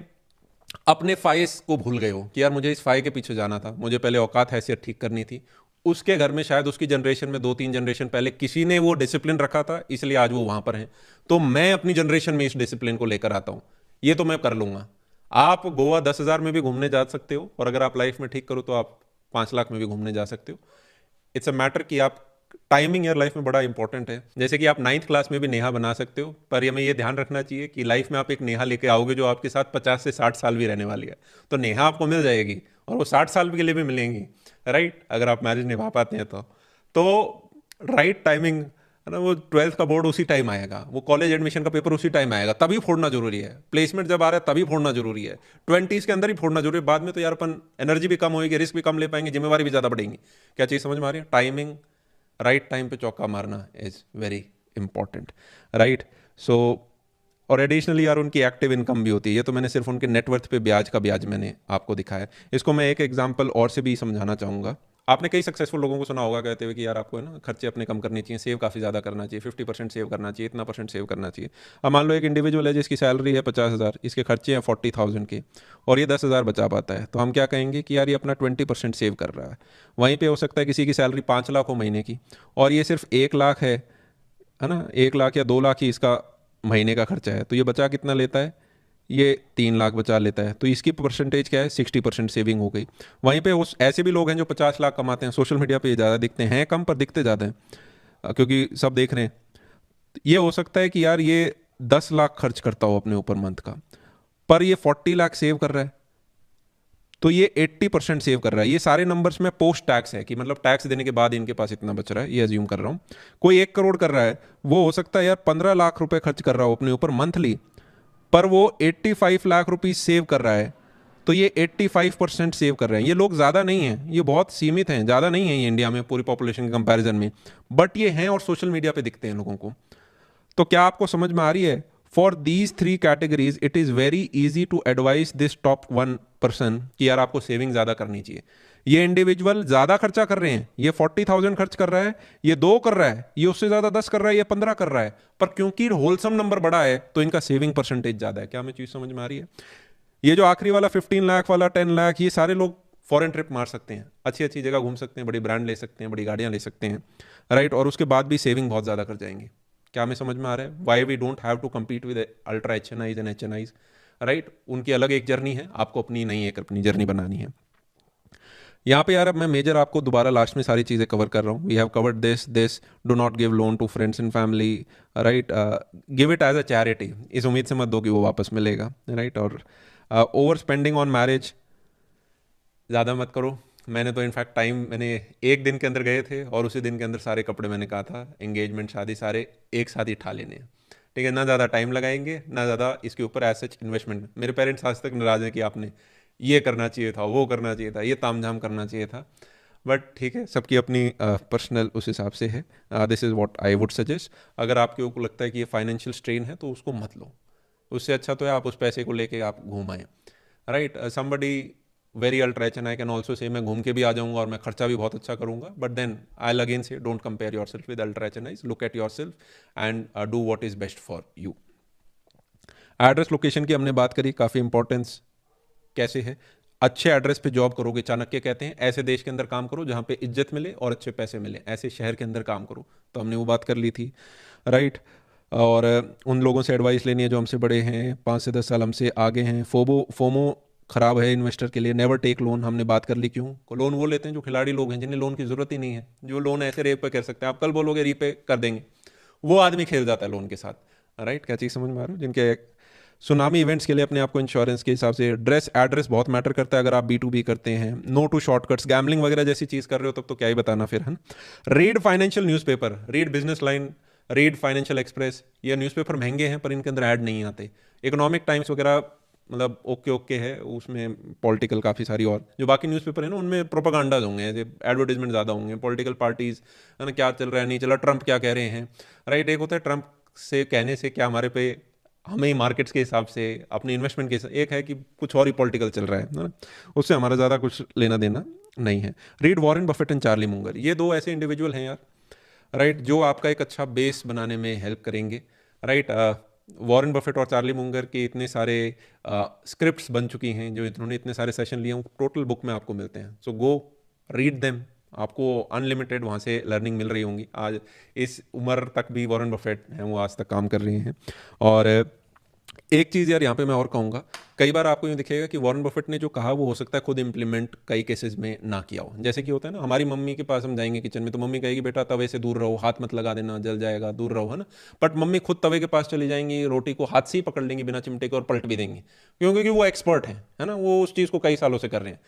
अपने फाइस को भूल गए हो कि यार मुझे इस फाइ के पीछे जाना था, मुझे पहले औकात हैसियत ठीक करनी थी। उसके घर में शायद उसकी जनरेशन में 2-3 जनरेशन पहले किसी ने वो डिसिप्लिन रखा था, इसलिए आज वो वहां पर हैं। तो मैं अपनी जनरेशन में इस डिसिप्लिन को लेकर आता हूं, ये तो मैं कर लूंगा। आप गोवा 10,000 में भी घूमने जा सकते हो, और अगर आप लाइफ में ठीक करो तो आप 5 लाख में भी घूमने जा सकते हो। इट्स अ मैटर कि आप, टाइमिंग यार लाइफ में बड़ा इंपॉर्टेंट है। जैसे कि आप 9th क्लास में भी नेहा बना सकते हो, पर हमें ये ध्यान रखना चाहिए कि लाइफ में आप एक नेहा लेके आओगे जो आपके साथ 50 से 60 साल भी रहने वाली है। तो नेहा आपको मिल जाएगी और वो 60 साल के लिए भी मिलेंगी, राइट, अगर आप मैरिज निभा पाते हैं तो राइट टाइमिंग है ना। वो 12th का बोर्ड उसी टाइम आएगा, वो कॉलेज एडमिशन का पेपर उसी टाइम आएगा, तभी फोड़ना जरूरी है। प्लेसमेंट जब आ रहा है तभी फोड़ना जरूरी है, 20s के अंदर ही फोड़ना जरूरी है। बाद में तो यार अपन एनर्जी भी कम होगी, रिस्क भी कम ले पाएंगे, जिम्मेवारी भी ज़्यादा बढ़ेंगी। क्या चीज़ समझ में आ रही है? टाइमिंग, राइट टाइम पे चौका मारना इज़ वेरी इंपॉर्टेंट, राइट। सो और एडिशनली यार उनकी एक्टिव इनकम भी होती है। ये तो मैंने सिर्फ उनके नेटवर्थ पे ब्याज का ब्याज मैंने आपको दिखाया। इसको मैं एक एग्जांपल और से भी समझाना चाहूँगा। आपने कई सक्सेसफुल लोगों को सुना होगा कहते हुए कि यार आपको है ना खर्चे अपने कम करने चाहिए, सेव काफ़ी ज़्यादा करना चाहिए, 50% सेव करना चाहिए, इतना परसेंट सेव करना चाहिए। अब मान लो एक इंडिविजुअल है जिसकी सैलरी है 50,000, इसके खर्चे हैं 40,000 के, और ये 10,000 बचा पाता है, तो हम क्या कहेंगे कि यार ये अपना 20% सेव कर रहा है। वहीं पे हो सकता है किसी की सैलरी 5 लाख हो महीने की, और ये सिर्फ 1 लाख है ना, 1 लाख या 2 लाख ही इसका महीने का खर्चा है, तो ये बचा कितना लेता है? ये 3 लाख बचा लेता है। तो इसकी परसेंटेज क्या है? 60% सेविंग हो गई। वहीं पे उस ऐसे भी लोग हैं जो 50 लाख कमाते हैं, सोशल मीडिया पे ज़्यादा दिखते हैं, कम पर दिखते ज़्यादा हैं क्योंकि सब देख रहे हैं। ये हो सकता है कि यार ये 10 लाख खर्च करता हो अपने ऊपर मंथ का, पर ये 40 लाख सेव कर रहा है, तो ये 80% सेव कर रहा है। ये सारे नंबर्स में पोस्ट टैक्स है कि मतलब टैक्स देने के बाद इनके पास इतना बच रहा है, ये अज्यूम कर रहा हूँ। कोई 1 करोड़ कर रहा है, वो हो सकता है यार 15 लाख रुपए खर्च कर रहा हो अपने ऊपर मंथली, पर वो 85 लाख रुपीज सेव कर रहा है। तो ये 85% सेव कर रहे हैं। ये लोग ज़्यादा नहीं हैं, ये बहुत सीमित हैं, ज़्यादा नहीं है ये इंडिया में पूरी पॉपुलेशन के कंपैरिजन में, बट ये हैं और सोशल मीडिया पे दिखते हैं लोगों को। तो क्या आपको समझ में आ रही है? For these 3 categories it is very easy to advice this top 1% कि यार आपको सेविंग ज़्यादा करनी चाहिए। ये इंडिविजुअल ज़्यादा खर्चा कर रहे हैं, ये 40,000 खर्च कर रहा है, ये 2 कर रहा है, ये उससे ज़्यादा 10 कर रहा है, ये 15 कर रहा है, पर क्योंकि होलसम नंबर बड़ा है तो इनका सेविंग परसेंटेज ज़्यादा है। क्या हमें चीज़ समझ में आ रही है? ये जो आखिरी वाला 15 लाख वाला, 10 लाख, ये सारे लोग फॉरेन ट्रिप मार सकते हैं, अच्छी अच्छी जगह घूम सकते हैं, बड़ी ब्रांड ले सकते हैं, बड़ी गाड़ियाँ ले सकते हैं, राइट, और उसके बाद भी सेविंग बहुत ज़्यादा कर जाएंगे। क्या हमें समझ में आ रहा है? Why we don't have to compete with ultra HNIs and HNIs, right. उनकी अलग एक जर्नी है, आपको अपनी नहीं एक अपनी जर्नी बनानी है। यहाँ पे यार अब मैं मेजर आपको दोबारा लास्ट में सारी चीज़ें कवर कर रहा हूँ। We have covered this do not give loan to friends and family, right, give it as a charity, इस उम्मीद से मत दो कि वो वापस मिलेगा, राइट। और ओवर स्पेंडिंग ऑन मैरिज ज़्यादा मत करो। मैंने तो इनफैक्ट टाइम, मैंने एक दिन के अंदर गए थे और उसी दिन के अंदर सारे कपड़े, मैंने कहा था एंगेजमेंट शादी सारे एक साथ ही ठा लेने हैं, ठीक है, ना ज़्यादा टाइम लगाएंगे, ना ज़्यादा इसके ऊपर एज सच इन्वेस्टमेंट। मेरे पेरेंट्स आज तक नाराज़ हैं कि आपने ये करना चाहिए था, वो करना चाहिए था, ये तामझाम करना चाहिए था। बट ठीक है, सबकी अपनी पर्सनल उस हिसाब से है। This is what I would suggest. अगर आपके को लगता है कि ये फाइनेंशियल स्ट्रेन है तो उसको मत लो, उससे अच्छा तो है आप उस पैसे को लेके आप घूम आए, right. Somebody very ultra rich and I can also say मैं घूम के भी आ जाऊंगा और मैं खर्चा भी बहुत अच्छा करूंगा, बट देन आई अगेन से don't compare your self with ultra rich and nice, look at your self and do what is best for you. Address location की हमने बात करी, काफ़ी इंपॉर्टेंस कैसे है। अच्छे एड्रेस पे जॉब करोगे, चाणक्य कहते हैं ऐसे देश के अंदर काम करो जहाँ पे इज्जत मिले और अच्छे पैसे मिले, ऐसे शहर के अंदर काम करो, तो हमने वो बात कर ली थी, राइट। और उन लोगों से एडवाइस लेनी है जो हमसे बड़े हैं, 5 से 10 साल हमसे आगे हैं। फोमो खराब है इन्वेस्टर के लिए, नेवर टेक लोन, हमने बात कर ली क्यों। लोन वो लेते हैं जो खिलाड़ी लोग हैं, जिन्हें लोन की ज़रूरत ही नहीं है, जो लोन ऐसे रेप पे कर सकते हैं, आप कल बोलोगे रीपे कर देंगे, वो आदमी खेल जाता है लोन के साथ, राइट। क्या चीज़ समझ में आ रहा है, जिनके सुनामी इवेंट्स के लिए अपने आप को इंश्योरेंस के हिसाब से, ड्रेस एड्रेस बहुत मैटर करता है अगर आप B2B करते हैं। नो टू शॉर्टकट्स, गैम्बलिंग वगैरह जैसी चीज़ कर रहे हो तब तो क्या ही बताना फिर, है। Read financial newspaper, read business line, read financial express, ये न्यूज़पेपर महंगे हैं पर इनके अंदर ऐड नहीं आते। इकोनॉमिक टाइम्स वगैरह मतलब ओके है, उसमें पॉलिटिकल काफ़ी सारी, और जो बाकी न्यूज़पेपर है ना उनमें प्रोपागंडाज होंगे, एडवर्टीजमेंट ज़्यादा होंगे, पॉलिटिकल पार्टीज है ना, क्या चल रहा है नहीं चल रहा, ट्रंप क्या कह रहे हैं, राइट। एक होता है ट्रंप से कहने से क्या हमारे पे, हमें मार्केट्स के हिसाब से अपनी इन्वेस्टमेंट के, एक है कि कुछ और ही पॉलिटिकल चल रहा है ना, उससे हमारा ज़्यादा कुछ लेना देना नहीं है। Read Warren Buffett and Charlie Munger, ये दो ऐसे इंडिविजुअल हैं यार, राइट, जो आपका एक अच्छा बेस बनाने में हेल्प करेंगे, राइट। वॉरेन बफेट और चार्ली मुंगर के इतने सारे स्क्रिप्ट्स बन चुकी हैं, जो इन्होंने इतने सारे सेशन लिए हैं, टोटल बुक में आपको मिलते हैं, सो गो रीड देम, आपको अनलिमिटेड वहाँ से लर्निंग मिल रही होंगी। आज इस उम्र तक भी वॉरेन बफेट हैं, वो आज तक काम कर रहे हैं। और एक चीज़ यार यहाँ पे मैं और कहूँगा, कई बार आपको यूँ दिखेगा कि वॉरेन बफेट ने जो कहा वो हो सकता है खुद इंप्लीमेंट कई केसेस में ना किया हो। जैसे कि होता है ना, हमारी मम्मी के पास हम जाएंगे किचन में तो मम्मी कहेगी बेटा तवे से दूर रहो, हाथ मत लगा देना, जल जाएगा, दूर रहो, है ना। बट मम्मी खुद तवे के पास चली जाएंगी, रोटी को हाथ से ही पकड़ लेंगी बिना चिमटे के और पलट भी देंगी, क्योंकि वो एक्सपर्ट है ना, वो उस चीज़ को कई सालों से कर रहे हैं।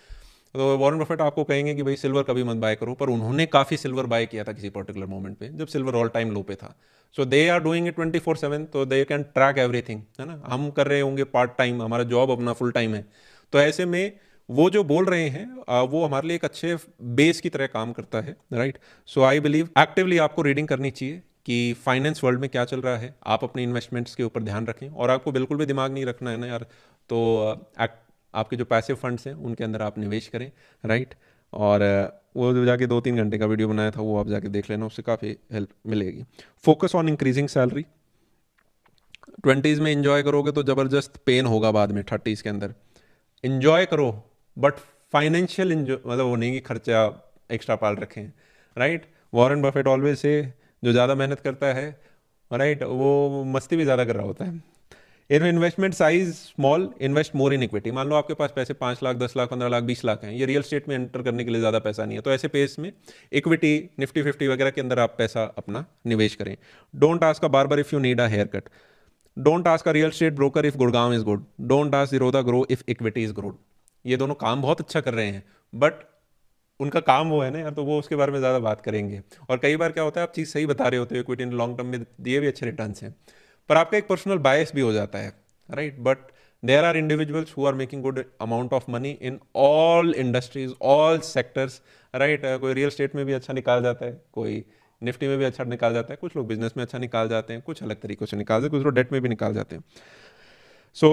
तो वॉरेन बफेट आपको कहेंगे कि भाई सिल्वर कभी मत बाय करो, पर उन्होंने काफ़ी सिल्वर बाय किया था किसी पर्टिकुलर मोमेंट पे जब सिल्वर ऑल टाइम लो पे था। सो दे आर डूइंग इट 24/7, तो दे कैन ट्रैक एवरीथिंग, है ना। हम कर रहे होंगे पार्ट टाइम, हमारा जॉब अपना फुल टाइम है, तो ऐसे में वो जो बोल रहे हैं वो हमारे लिए एक अच्छे बेस की तरह काम करता है, right. So I believe actively आपको रीडिंग करनी चाहिए कि फाइनेंस वर्ल्ड में क्या चल रहा है, आप अपने इन्वेस्टमेंट्स के ऊपर ध्यान रखें, और आपको बिल्कुल भी दिमाग नहीं रखना है ना यार, तो आपके जो पैसिव फंड्स हैं उनके अंदर आप निवेश करें, राइट। और वो जो जाके 2-3 घंटे का वीडियो बनाया था वो आप जाके देख लेना, उससे काफ़ी हेल्प मिलेगी। Focus on increasing salary, 20s में इंजॉय करोगे तो ज़बरदस्त पेन होगा बाद में 30s के अंदर, इंजॉय करो बट फाइनेंशियल इंजॉय, मतलब वो नहीं कि खर्चा एक्स्ट्रा पाल रखें, right. Warren Buffett always say जो ज़्यादा मेहनत करता है, राइट, वो मस्ती भी ज़्यादा कर रहा होता है। इन investment size small, invest more in equity, मान लो आपके पास पैसे 5 लाख 10 लाख 15 लाख 20 लाख हैं, ये रियल स्टेट में एंटर करने के लिए ज़्यादा पैसा नहीं है, तो ऐसे पेस में इक्विटी निफ्टी 50 वगैरह के अंदर आप पैसा अपना निवेश करें। Don't ask a barber if you need a haircut, don't ask a real estate broker if Gurgaon is good, don't ask Zerodha Groww if equity is good. ये दोनों काम बहुत अच्छा कर रहे हैं, बट उनका काम वो है ना यार, तो वो उसके बारे में ज़्यादा बात करेंगे। और कई बार क्या होता है, आप चीज़ सही बता रहे होते हो, इक्विटी इन लॉन्ग टर्म में दिए भी अच्छे रिटर्न्स हैं, पर आपका एक पर्सनल बायस भी हो जाता है, right. But there are individuals who are making good amount of money in all industries, all sectors, right. कोई रियल स्टेट में भी अच्छा निकाल जाता है, कोई निफ्टी में भी अच्छा निकाल जाता है, कुछ लोग बिजनेस में अच्छा निकाल जाते हैं, कुछ अलग तरीकों से निकालते हैं, कुछ लोग डेट में भी निकाल जाते हैं। So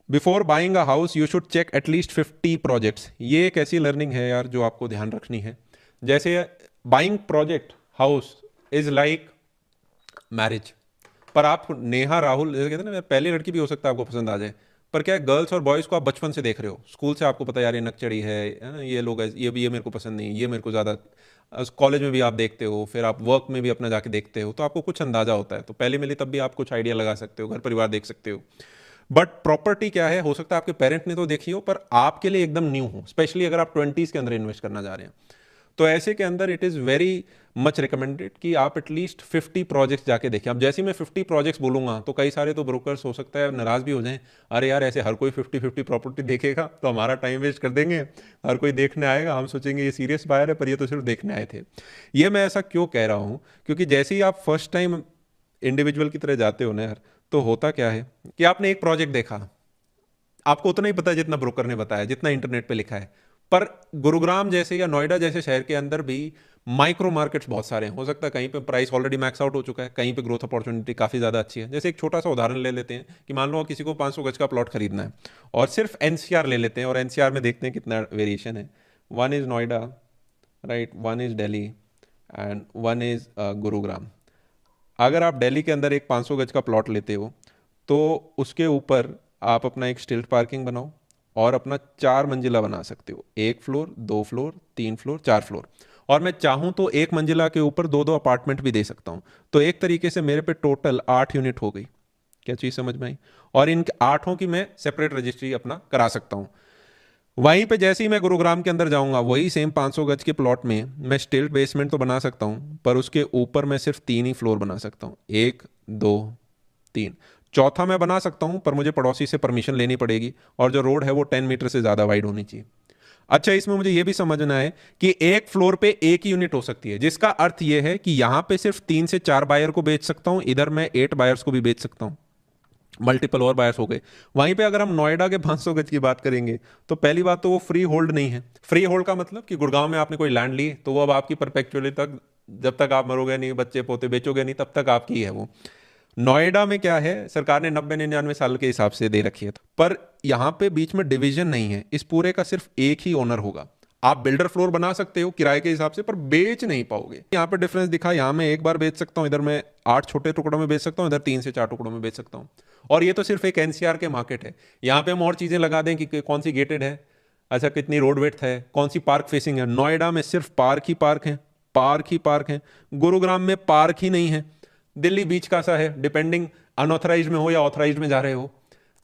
before buying a house you should check at least 50 projects. ये एक ऐसी लर्निंग है यार जो आपको ध्यान रखनी है। जैसे buying project house is like marriage, पर आप नेहा राहुल जैसे कहते हैं ना, पहली लड़की भी हो सकता है आपको पसंद आ जाए, पर क्या है, गर्ल्स और बॉयज़ को आप बचपन से देख रहे हो, स्कूल से आपको पता है यार ये नकचड़ी है ना, ये लोग ये मेरे को पसंद नहीं, ये मेरे को ज़्यादा, कॉलेज में भी आप देखते हो, फिर आप वर्क में भी अपना जाके देखते हो, तो आपको कुछ अंदाज़ा होता है, तो पहले मिली तब भी आप कुछ आइडिया लगा सकते हो, घर परिवार देख सकते हो। बट प्रॉपर्टी क्या है, हो सकता है आपके पेरेंट ने तो देखी हो पर आपके लिए एकदम न्यू हो, स्पेशली अगर आप 20s के अंदर इन्वेस्ट करना जा रहे हैं, तो ऐसे के अंदर it is very much recommended कि आप एटलीस्ट 50 प्रोजेक्ट्स जाके देखें। अब जैसे ही मैं 50 प्रोजेक्ट्स बोलूंगा तो कई सारे तो ब्रोकर्स हो सकता है नाराज़ भी हो जाएं, अरे यार ऐसे हर कोई 50-50 प्रॉपर्टी देखेगा तो हमारा टाइम वेस्ट कर देंगे, हर कोई देखने आएगा, हम सोचेंगे ये सीरियस बायर है पर ये तो सिर्फ देखने आए थे। ये मैं ऐसा क्यों कह रहा हूँ, क्योंकि जैसे ही आप फर्स्ट टाइम इंडिविजुअल की तरह जाते हो ना यार, तो होता क्या है कि आपने एक प्रोजेक्ट देखा, आपको उतना ही पता है जितना ब्रोकर ने बताया, जितना इंटरनेट पे लिखा है, पर गुरुग्राम जैसे या नोएडा जैसे शहर के अंदर भी माइक्रो मार्केट्स बहुत सारे हैं। हो सकता है कहीं पे प्राइस ऑलरेडी मैक्स आउट हो चुका है, कहीं पे ग्रोथ अपॉर्चुनिटी काफ़ी ज़्यादा अच्छी है। जैसे एक छोटा सा उदाहरण ले लेते हैं कि मान लो किसी को 500 गज का प्लॉट खरीदना है और सिर्फ एनसीआर ले लेते हैं और एनसीआर में देखते हैं कितना वेरिएशन है। One is Noida, right, one is Delhi and one is Gurugram. अगर आप दिल्ली के अंदर एक 500 गज का प्लॉट लेते हो तो उसके ऊपर आप अपना एक स्टिल्ट पार्किंग बनाओ और अपना 4 मंजिला बना सकते हो, 1 फ्लोर, 2 फ्लोर, 3 फ्लोर, 4 फ्लोर। और मैं चाहूँ तो एक मंजिला के ऊपर 2-2 अपार्टमेंट भी दे सकता हूँ। तो एक तरीके से मेरे पे टोटल 8 यूनिट हो गई। क्या चीज़ समझ में आई? और इन 8 की मैं सेपरेट रजिस्ट्री अपना करा सकता हूँ। वहीं पे जैसे ही मैं गुरुग्राम के अंदर जाऊंगा, वही सेम 500 गज के प्लॉट में मैं स्टिल्ट बेसमेंट तो बना सकता हूँ, पर उसके ऊपर मैं सिर्फ 3 ही फ्लोर बना सकता हूँ, 1, 2, 3। चौथा मैं बना सकता हूँ पर मुझे पड़ोसी से परमिशन लेनी पड़ेगी और जो रोड है वो 10 मीटर से ज़्यादा वाइड होनी चाहिए। अच्छा, इसमें मुझे ये भी समझना है कि एक फ्लोर पे एक ही यूनिट हो सकती है, जिसका अर्थ ये है कि यहां पे सिर्फ 3 से 4 बायर को बेच सकता हूं, इधर मैं 8 बायर्स को भी बेच सकता हूं, मल्टीपल और बायर्स हो गए। वहीं पे अगर हम नोएडा के 500 गज की बात करेंगे तो पहली बात तो वो फ्री होल्ड नहीं है। फ्री होल्ड का मतलब कि गुड़गांव में आपने कोई लैंड ली तो वो अब आपकी परपेचुअली तक, जब तक आप मरोगे नहीं, बच्चे पोते बेचोगे नहीं, तब तक आपकी है वो। नोएडा में क्या है, सरकार ने 90-99 साल के हिसाब से दे रखी है, पर यहां पे बीच में डिवीजन नहीं है, इस पूरे का सिर्फ एक ही ओनर होगा। आप बिल्डर फ्लोर बना सकते हो किराए के हिसाब से, पर बेच नहीं पाओगे। यहाँ पे डिफरेंस दिखा, यहाँ मैं एक बार बेच सकता हूँ, इधर मैं 8 छोटे टुकड़ों में बेच सकता हूँ, इधर 3 से 4 टुकड़ों में बेच सकता हूँ। और ये तो सिर्फ एक एनसीआर के मार्केट है। यहाँ पे हम और चीजें लगा दें कि कौन सी गेटेड है, अच्छा कितनी रोड वेड्थ है, कौन सी पार्क फेसिंग है। नोएडा में सिर्फ पार्क ही पार्क है, पार्क ही पार्क है। गुरुग्राम में पार्क ही नहीं है। दिल्ली बीच का सा है, डिपेंडिंग अनऑथराइज में हो या ऑथराइज में जा रहे हो।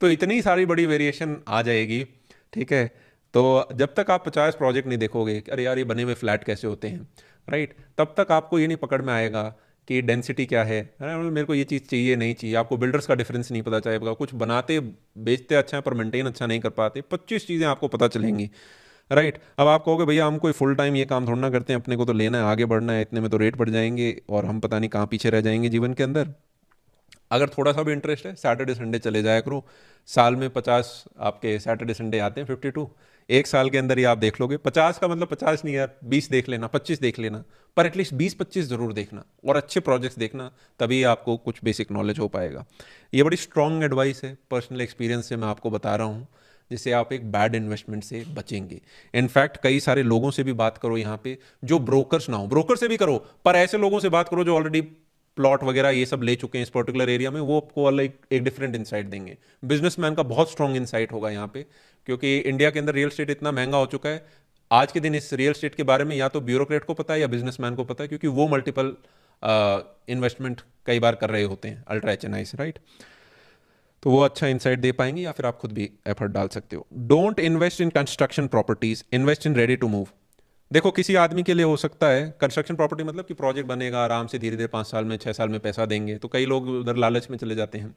तो इतनी सारी बड़ी वेरिएशन आ जाएगी, ठीक है। तो जब तक आप 50 प्रोजेक्ट नहीं देखोगे कि अरे यार ये बने हुए फ्लैट कैसे होते हैं, राइट, तब तक आपको ये नहीं पकड़ में आएगा कि डेंसिटी क्या है, अरे मेरे को ये चीज़ चाहिए नहीं चाहिए। आपको बिल्डर्स का डिफरेंस नहीं पता चलेगा, कुछ बनाते बेचते अच्छा है पर मेंटेन अच्छा नहीं कर पाते। 25 चीज़ें आपको पता चलेंगी, राइट। अब आप कहोगे भैया हम कोई फुल टाइम ये काम थोड़ा ना करते हैं, अपने को तो लेना है, आगे बढ़ना है, इतने में तो रेट बढ़ जाएंगे और हम पता नहीं कहाँ पीछे रह जाएंगे जीवन के अंदर। अगर थोड़ा सा भी इंटरेस्ट है, सैटरडे संडे चले जाया करो। साल में 50 आपके सैटरडे संडे आते हैं, 52। एक साल के अंदर ही आप देख लोगे। 50 का मतलब 50 नहीं यार, 20 देख लेना, 25 देख लेना, पर एटलीस्ट 20-25 जरूर देखना और अच्छे प्रोजेक्ट्स देखना, तभी आपको कुछ बेसिक नॉलेज हो पाएगा। ये बड़ी स्ट्रॉन्ग एडवाइस है, पर्सनल एक्सपीरियंस से मैं आपको बता रहा हूँ, जिससे आप एक बैड इन्वेस्टमेंट से बचेंगे। इनफैक्ट कई सारे लोगों से भी बात करो यहाँ पे जो ब्रोकर्स ना हो, ब्रोकर से भी करो, पर ऐसे लोगों से बात करो जो ऑलरेडी प्लॉट वगैरह ये सब ले चुके हैं इस पर्टिकुलर एरिया में, वो आपको अलग एक डिफरेंट इनसाइट देंगे। बिजनेसमैन का बहुत स्ट्रॉन्ग इनसाइट होगा यहाँ पे, क्योंकि इंडिया के अंदर रियल एस्टेट इतना महंगा हो चुका है आज के दिन। इस रियल एस्टेट के बारे में या तो ब्यूरोक्रेट को पता है या बिजनेसमैन को पता है, क्योंकि वो मल्टीपल इन्वेस्टमेंट कई बार कर रहे होते हैं, अल्ट्रा एचएनआई से, राइट। तो वो अच्छा इंसाइट दे पाएंगे, या फिर आप खुद भी एफर्ट डाल सकते हो। Don't invest in construction properties, invest in ready to move. देखो किसी आदमी के लिए हो सकता है कंस्ट्रक्शन प्रॉपर्टी मतलब कि प्रोजेक्ट बनेगा आराम से, धीरे धीरे 5 साल में 6 साल में पैसा देंगे, तो कई लोग उधर लालच में चले जाते हैं।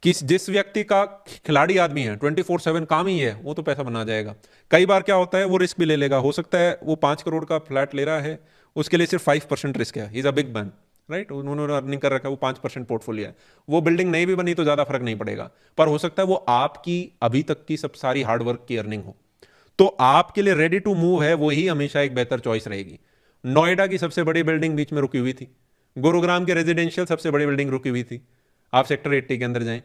जिस व्यक्ति का खिलाड़ी आदमी है, 24/7 काम ही है, वो तो पैसा बना जाएगा। कई बार क्या होता है, वो रिस्क भी ले लेगा। हो सकता है वो 5 करोड़ का फ्लैट ले रहा है, उसके लिए सिर्फ 5% रिस्क है, is a big man, right. उन्होंने अर्निंग कर रखा है, वो 5% पोर्टफोलियो है, वो बिल्डिंग नहीं भी बनी तो ज्यादा फर्क नहीं पड़ेगा। पर हो सकता है वो आपकी अभी तक की सब सारी हार्डवर्क की अर्निंग हो, तो आपके लिए रेडी टू मूव है, वो ही हमेशा एक बेहतर चॉइस रहेगी। नोएडा की सबसे बड़ी बिल्डिंग बीच में रुकी हुई थी, गुरुग्राम के रेजिडेंशियल सबसे बड़ी बिल्डिंग रुकी हुई थी, आप सेक्टर 80 के अंदर जाएं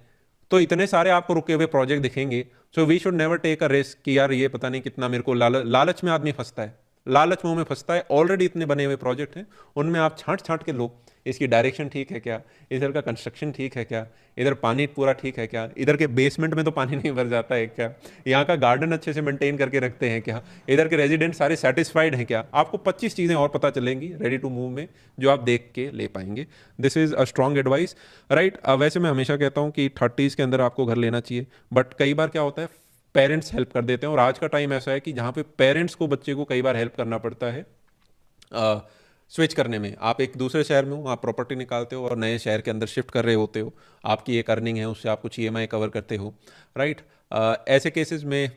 तो इतने सारे आपको रुके हुए प्रोजेक्ट दिखेंगे। So we should never take a risk कि यार ये पता नहीं कितना मेरे को लालच में आदमी फंसता है, लालच मुंह में फंसता है। ऑलरेडी इतने बने हुए प्रोजेक्ट हैं, उनमें आप छांट छांट के लो, इसकी डायरेक्शन ठीक है क्या, इधर का कंस्ट्रक्शन ठीक है क्या, इधर पानी पूरा ठीक है क्या, इधर के बेसमेंट में तो पानी नहीं भर जाता है क्या, यहाँ का गार्डन अच्छे से मेंटेन करके रखते हैं क्या, इधर के रेजिडेंट सारे सेटिस्फाइड हैं क्या। आपको 25 चीज़ें और पता चलेंगी रेडी टू मूव में, जो आप देख के ले पाएंगे। This is a strong advice, right. वैसे मैं हमेशा कहता हूँ कि 30s के अंदर आपको घर लेना चाहिए, बट कई बार क्या होता है पेरेंट्स हेल्प कर देते हैं, और आज का टाइम ऐसा है कि जहाँ पे पेरेंट्स को बच्चे को कई बार हेल्प करना पड़ता है स्विच करने में। आप एक दूसरे शहर में हो, आप प्रॉपर्टी निकालते हो और नए शहर के अंदर शिफ्ट कर रहे होते हो, आपकी एक अर्निंग है, उससे आप कुछ ईएमआई कवर करते हो, राइट। ऐसे केसेस में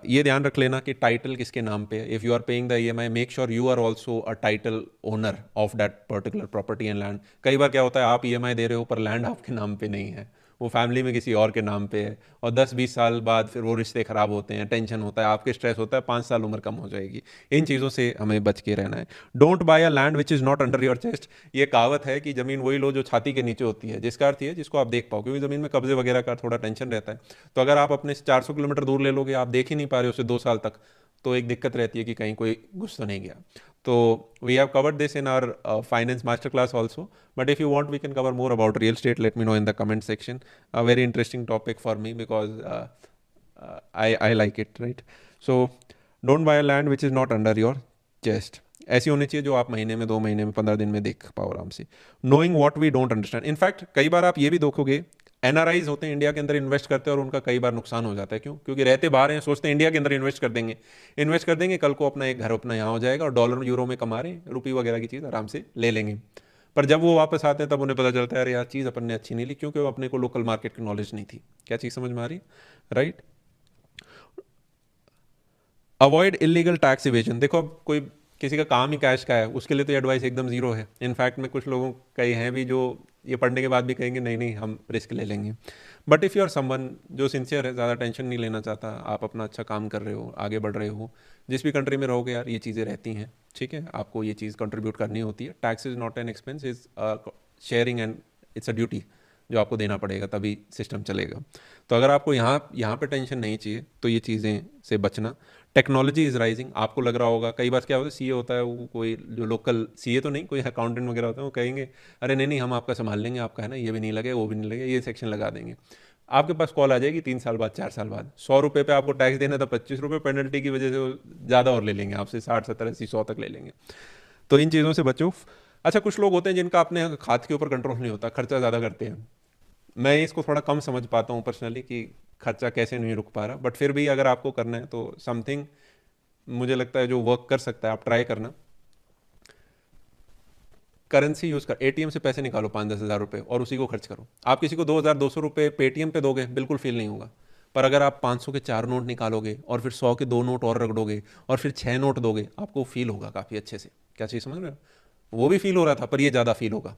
ये ध्यान रख लेना कि टाइटल किसके नाम पे है। If you are paying the EMI, make sure you are also a title owner of that particular property and land. कई बार क्या होता है आप ईएमआई दे रहे हो पर लैंड आपके नाम पे नहीं है, वो फैमिली में किसी और के नाम पे है, और 10-20 साल बाद फिर वो रिश्ते ख़राब होते हैं, टेंशन होता है, आपके स्ट्रेस होता है, 5 साल उम्र कम हो जाएगी। इन चीज़ों से हमें बच के रहना है। Don't buy a land which is not under your chest. ये कहावत है कि ज़मीन वही लो जो छाती के नीचे होती है, जिसका अर्थ है जिसको आप देख पाओ, क्योंकि ज़मीन में कब्जे वगैरह का थोड़ा टेंशन रहता है। तो अगर आप अपने से 400 किलोमीटर दूर ले लोगे, आप देख ही नहीं पा रहे हो उसे 2 साल तक, तो एक दिक्कत रहती है कि कहीं कोई घुस तो नहीं गया। तो we have covered this in our finance master class also, but if you want we can cover more about real estate, let me know in the comment section. A very interesting topic for me because I like it, right? So don't buy a land which is not under your chest. ऐसी होनी चाहिए जो आप महीने में, 2 महीने में, 15 दिन में देख पाओ आराम से। Knowing what we don't understand. In fact कई बार आप ये भी देखोगे, एनआरआईज होते हैं इंडिया के अंदर, इन्वेस्ट करते हैं और उनका कई बार नुकसान हो जाता है। क्यों? क्योंकि रहते बाहर हैं, सोचते हैं इंडिया के अंदर इन्वेस्ट कर देंगे, कल को अपना एक घर अपना यहाँ हो जाएगा और डॉलर यूरो में कमा रहे हैं, रुपये वगैरह की चीज़ आराम से ले लेंगे। पर जब वो वापस आते हैं तब उन्हें पता चलता है अरे यार चीज़ अपन ने अच्छी नहीं ली, क्योंकि वो अपने को लोकल मार्केट की नॉलेज नहीं थी। क्या चीज़ समझ में आ रही? Right. Avoid illegal tax evasion. देखो अब कोई किसी का काम ही कैश का है, उसके लिए तो एडवाइस एकदम ज़ीरो है। इनफैक्ट मैं कुछ लोगों कई हैं भी जो ये पढ़ने के बाद भी कहेंगे नहीं नहीं हम रिस्क ले लेंगे। But if you are someone जो सिंसियर है, ज़्यादा टेंशन नहीं लेना चाहता, आप अपना अच्छा काम कर रहे हो, आगे बढ़ रहे हो, जिस भी कंट्री में रहोगे यार ये चीज़ें रहती हैं, ठीक है, आपको ये चीज़ कंट्रीब्यूट करनी होती है। Tax is not an expense, is sharing and it's a duty जो आपको देना पड़ेगा, तभी सिस्टम चलेगा। तो अगर आपको यहाँ पे टेंशन नहीं चाहिए तो ये चीज़ें से बचना। Technology is rising. आपको लग रहा होगा कई बार क्या होता है, सीए होता है वो, कोई जो लोकल सीए तो नहीं, कोई अकाउंटेंट वगैरह होता है, वो कहेंगे अरे नहीं नहीं हम आपका संभाल लेंगे, आपका है ना ये भी नहीं लगे वो भी नहीं लगे, ये सेक्शन लगा देंगे। आपके पास कॉल आ जाएगी 3 साल बाद, 4 साल बाद, 100 रुपये पे आपको टैक्स देना था, 25 रुपये पेनल्टी की वजह से वो ज़्यादा और ले लेंगे आपसे, 60, 70, 80, 100 तक ले लेंगे। तो इन चीज़ों से बचो। अच्छा, कुछ लोग होते हैं जिनका अपने हाथ के ऊपर कंट्रोल नहीं होता, खर्चा ज़्यादा करते हैं। मैं इसको थोड़ा कम समझ पाता हूँ पर्सनली कि खर्चा कैसे नहीं रुक पा रहा, बट फिर भी अगर आपको करना है तो समथिंग मुझे लगता है जो वर्क कर सकता है, आप ट्राई करना। करेंसी यूज़ कर, एटीएम से पैसे निकालो 5-10 हज़ार रुपये और उसी को खर्च करो। आप किसी को 2,200 रुपये पेटीएम पे दोगे, बिल्कुल फील नहीं होगा। पर अगर आप 500 के 4 नोट निकालोगे और फिर 100 के 2 नोट और रगड़ोगे और फिर 6 नोट दोगे, आपको फील होगा काफ़ी अच्छे से। क्या चीज़ समझ रहे हो? वो भी फील हो रहा था पर ये ज़्यादा फील होगा।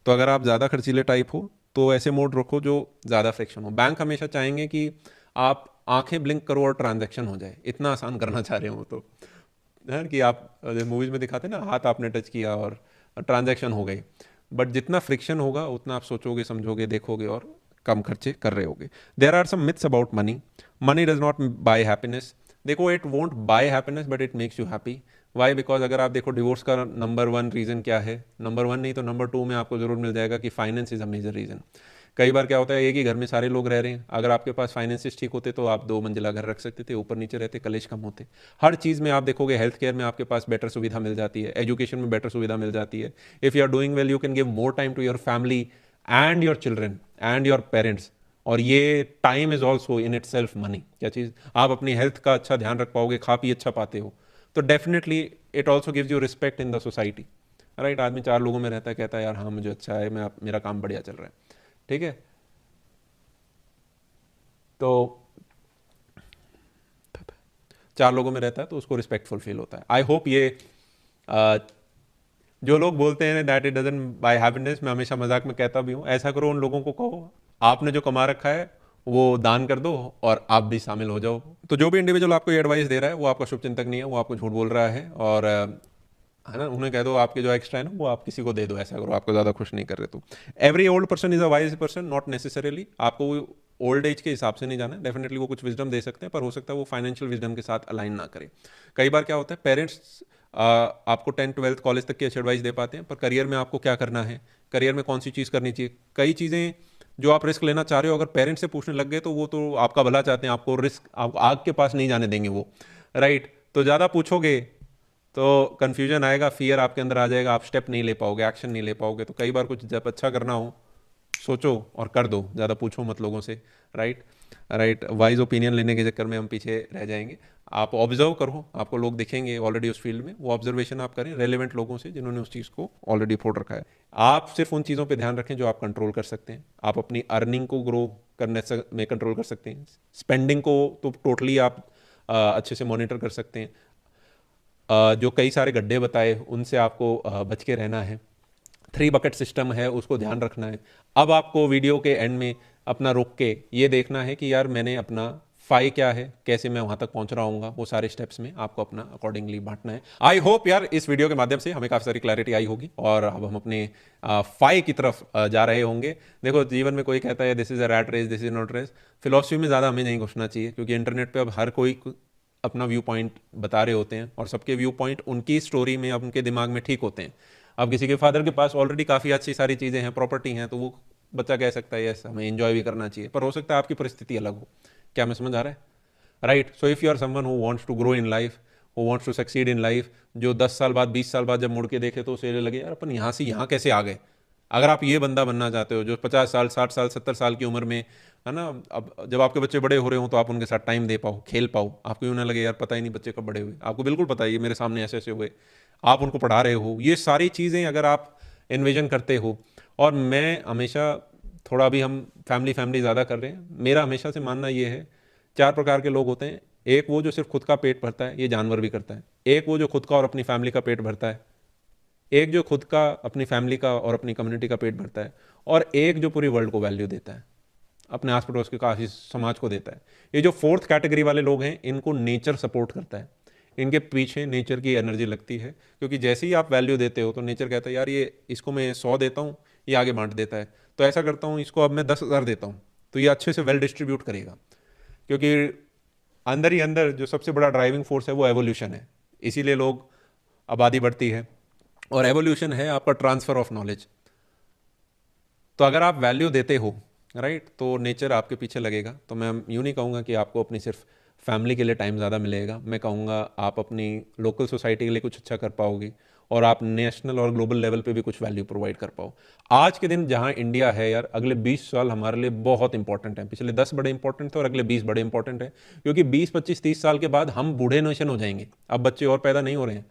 तो अगर आप ज़्यादा खर्चीले टाइप हो तो ऐसे मोड रखो जो ज़्यादा फ्रिक्शन हो। बैंक हमेशा चाहेंगे कि आप आंखें ब्लिंक करो और ट्रांजैक्शन हो जाए, इतना आसान करना चाह रहे हो तो है कि आप मूवीज़ में दिखाते हैं ना, हाथ आपने टच किया और ट्रांजैक्शन हो गई। बट जितना फ्रिक्शन होगा उतना आप सोचोगे, समझोगे, देखोगे और कम खर्चे कर रहे होगे। There are some myths about money. Money does not buy happiness. देखो it won't buy happiness but it makes you happy. Why? Because अगर आप देखो डिवोर्स का नंबर 1 रीज़न क्या है, नंबर 1 नहीं तो नंबर 2 में आपको ज़रूर मिल जाएगा कि finance is a major reason. कई बार क्या होता है, एक ही घर में सारे लोग रह रहे हैं, अगर आपके पास फाइनेंसिस ठीक होते तो आप 2 मंजिला घर रख सकते थे, ऊपर नीचे रहते, कलेश कम होते। हर चीज़ में आप देखोगे, हेल्थ केयर में आपके पास बेटर सुविधा मिल जाती है, एजुकेशन में बेटर सुविधा मिल जाती है। If you are doing well you can give more time to your family and your children and your parents. और ये time is also in itself money. क्या चीज़? आप अपनी हेल्थ का अच्छा ध्यान रख पाओगे, खा पी अच्छा पाते हो, तो definitely it also gives you respect in the society. Right? आदमी 4 लोगों में रहता है, कहता है यार हाँ मुझे अच्छा है, मैं मेरा काम बढ़िया चल रहा है, ठीक है। तो 4 लोगों में रहता है तो उसको रिस्पेक्टफुल फील होता है। आई होप ये जो लोग बोलते हैं that it doesn't buy happiness, मैं हमेशा मजाक में कहता भी हूँ, ऐसा करो उन लोगों को कहो आपने जो कमा रखा है वो दान कर दो और आप भी शामिल हो जाओ। तो जो भी इंडिविजुअल आपको ये एडवाइस दे रहा है वो आपका शुभचिंतक नहीं है, वो आपको झूठ बोल रहा है। और है ना, उन्हें कह दो आपके जो एक्स्ट्रा है ना वो आप किसी को दे दो, ऐसा करो, आपको ज़्यादा खुश नहीं कर रहे तो। Every old person is a wise person, not necessarily आपको ओल्ड एज के हिसाब से नहीं जाना है। डेफिनेटली वो कुछ विजडम दे सकते हैं, पर हो सकता है वो फाइनेंशियल विजडम के साथ अलाइन ना करें। कई बार क्या होता है, पेरेंट्स आपको 10th 12th कॉलेज तक की अच्छी एडवाइस दे पाते हैं, पर करियर में आपको क्या करना है, करियर में कौन सी चीज़ करनी चाहिए, कई चीज़ें जो आप रिस्क लेना चाह रहे हो अगर पेरेंट्स से पूछने लग गए तो वो तो आपका भला चाहते हैं, आपको रिस्क आप आग के पास नहीं जाने देंगे वो। राइट? तो ज़्यादा पूछोगे तो कन्फ्यूजन आएगा, फियर आपके अंदर आ जाएगा, आप स्टेप नहीं ले पाओगे, एक्शन नहीं ले पाओगे। तो कई बार कुछ जब अच्छा करना हो सोचो और कर दो, ज़्यादा पूछो मत लोगों से। राइट? राइट? वाइज ओपिनियन लेने के चक्कर में हम पीछे रह जाएंगे। आप ऑब्जर्व करो, आपको लोग दिखेंगे ऑलरेडी उस फील्ड में, वो ऑब्जर्वेशन आप करें रेलिवेंट लोगों से जिन्होंने उस चीज़ को ऑलरेडी फोड़ रखा है। आप सिर्फ उन चीज़ों पे ध्यान रखें जो आप कंट्रोल कर सकते हैं। आप अपनी अर्निंग को ग्रो करने में कंट्रोल कर सकते हैं, स्पेंडिंग को तो टोटली आप अच्छे से मॉनिटर कर सकते हैं। जो कई सारे गड्ढे बताए उनसे आपको बच के रहना है। 3 बकेट सिस्टम है, उसको ध्यान रखना है। अब आपको वीडियो के एंड में अपना रुक के ये देखना है कि यार मैंने अपना फाई क्या है, कैसे मैं वहाँ तक पहुँच रहा हूँ, वो सारे स्टेप्स में आपको अपना अकॉर्डिंगली बांटना है। आई होप यार इस वीडियो के माध्यम से हमें काफ़ी सारी क्लैरिटी आई होगी और अब हम अपने फाई की तरफ जा रहे होंगे। देखो जीवन में कोई कहता है this is a rat race, this is not race, philosophy में ज़्यादा हमें नहीं घुसना चाहिए क्योंकि इंटरनेट पर अब हर कोई अपना व्यू पॉइंट बता रहे होते हैं और सबके व्यू पॉइंट उनकी स्टोरी में, अब उनके दिमाग में ठीक होते हैं। अब किसी के फादर के पास ऑलरेडी काफ़ी अच्छी सारी चीज़ें हैं, प्रॉपर्टी हैं, तो वो बच्चा कह सकता है यस हमें एंजॉय भी करना चाहिए, पर हो सकता है आपकी परिस्थिति अलग हो। क्या मैं समझ आ रहा है? Right. So if you are someone who wants to grow in life, who wants to succeed in life, जो 10 साल बाद 20 साल बाद जब मुड़ के देखे तो उसे लगे यार अपन यहाँ से यहाँ कैसे आ गए। अगर आप ये बंदा बनना चाहते हो जो 50 साल 60 साल 70 साल की उम्र में है ना, अब जब आपके बच्चे बड़े हो रहे हो तो आप उनके साथ टाइम दे पाओ, खेल पाओ, आपको यूँ ना लगे यार पता ही नहीं बच्चे कब बड़े हुए, आपको बिल्कुल पता है ये मेरे सामने ऐसे ऐसे हुए, आप उनको पढ़ा रहे हो, ये सारी चीज़ें अगर आप इन्विजन करते हो। और मैं हमेशा थोड़ा भी हम फैमिली ज़्यादा कर रहे हैं, मेरा हमेशा से मानना ये है 4 प्रकार के लोग होते हैं। एक वो जो सिर्फ खुद का पेट भरता है, ये जानवर भी करता है। एक वो जो खुद का और अपनी फैमिली का पेट भरता है। एक जो खुद का, अपनी फैमिली का और अपनी कम्युनिटी का पेट भरता है। और एक जो पूरी वर्ल्ड को वैल्यू देता है, अपने आस पड़ोस के काफ़ी समाज को देता है। ये जो 4th कैटेगरी वाले लोग हैं इनको नेचर सपोर्ट करता है, इनके पीछे नेचर की एनर्जी लगती है क्योंकि जैसे ही आप वैल्यू देते हो तो नेचर कहता है यार ये इसको मैं 100 देता हूँ, ये आगे बांट देता है, तो ऐसा करता हूँ इसको अब मैं 10,000 देता हूँ तो ये अच्छे से वेल डिस्ट्रीब्यूट करेगा। क्योंकि अंदर ही अंदर जो सबसे बड़ा ड्राइविंग फोर्स है वो एवोल्यूशन है, इसीलिए लोग आबादी बढ़ती है और एवोल्यूशन है आपका ट्रांसफ़र ऑफ नॉलेज। तो अगर आप वैल्यू देते हो राइट तो नेचर आपके पीछे लगेगा। तो मैं यूँ नहीं कहूँगा कि आपको अपनी सिर्फ फैमिली के लिए टाइम ज़्यादा मिलेगा, मैं कहूँगा आप अपनी लोकल सोसाइटी के लिए कुछ अच्छा कर पाओगे और आप नेशनल और ग्लोबल लेवल पे भी कुछ वैल्यू प्रोवाइड कर पाओ। आज के दिन जहाँ इंडिया है यार, अगले 20 साल हमारे लिए बहुत इंपॉर्टेंट है। पिछले 10 बड़े इंपॉर्टेंट थे और अगले 20 बड़े इंपॉर्टेंट है क्योंकि 20 25 30 साल के बाद हम बूढ़े नेशन हो जाएंगे। अब बच्चे और पैदा नहीं हो रहे हैं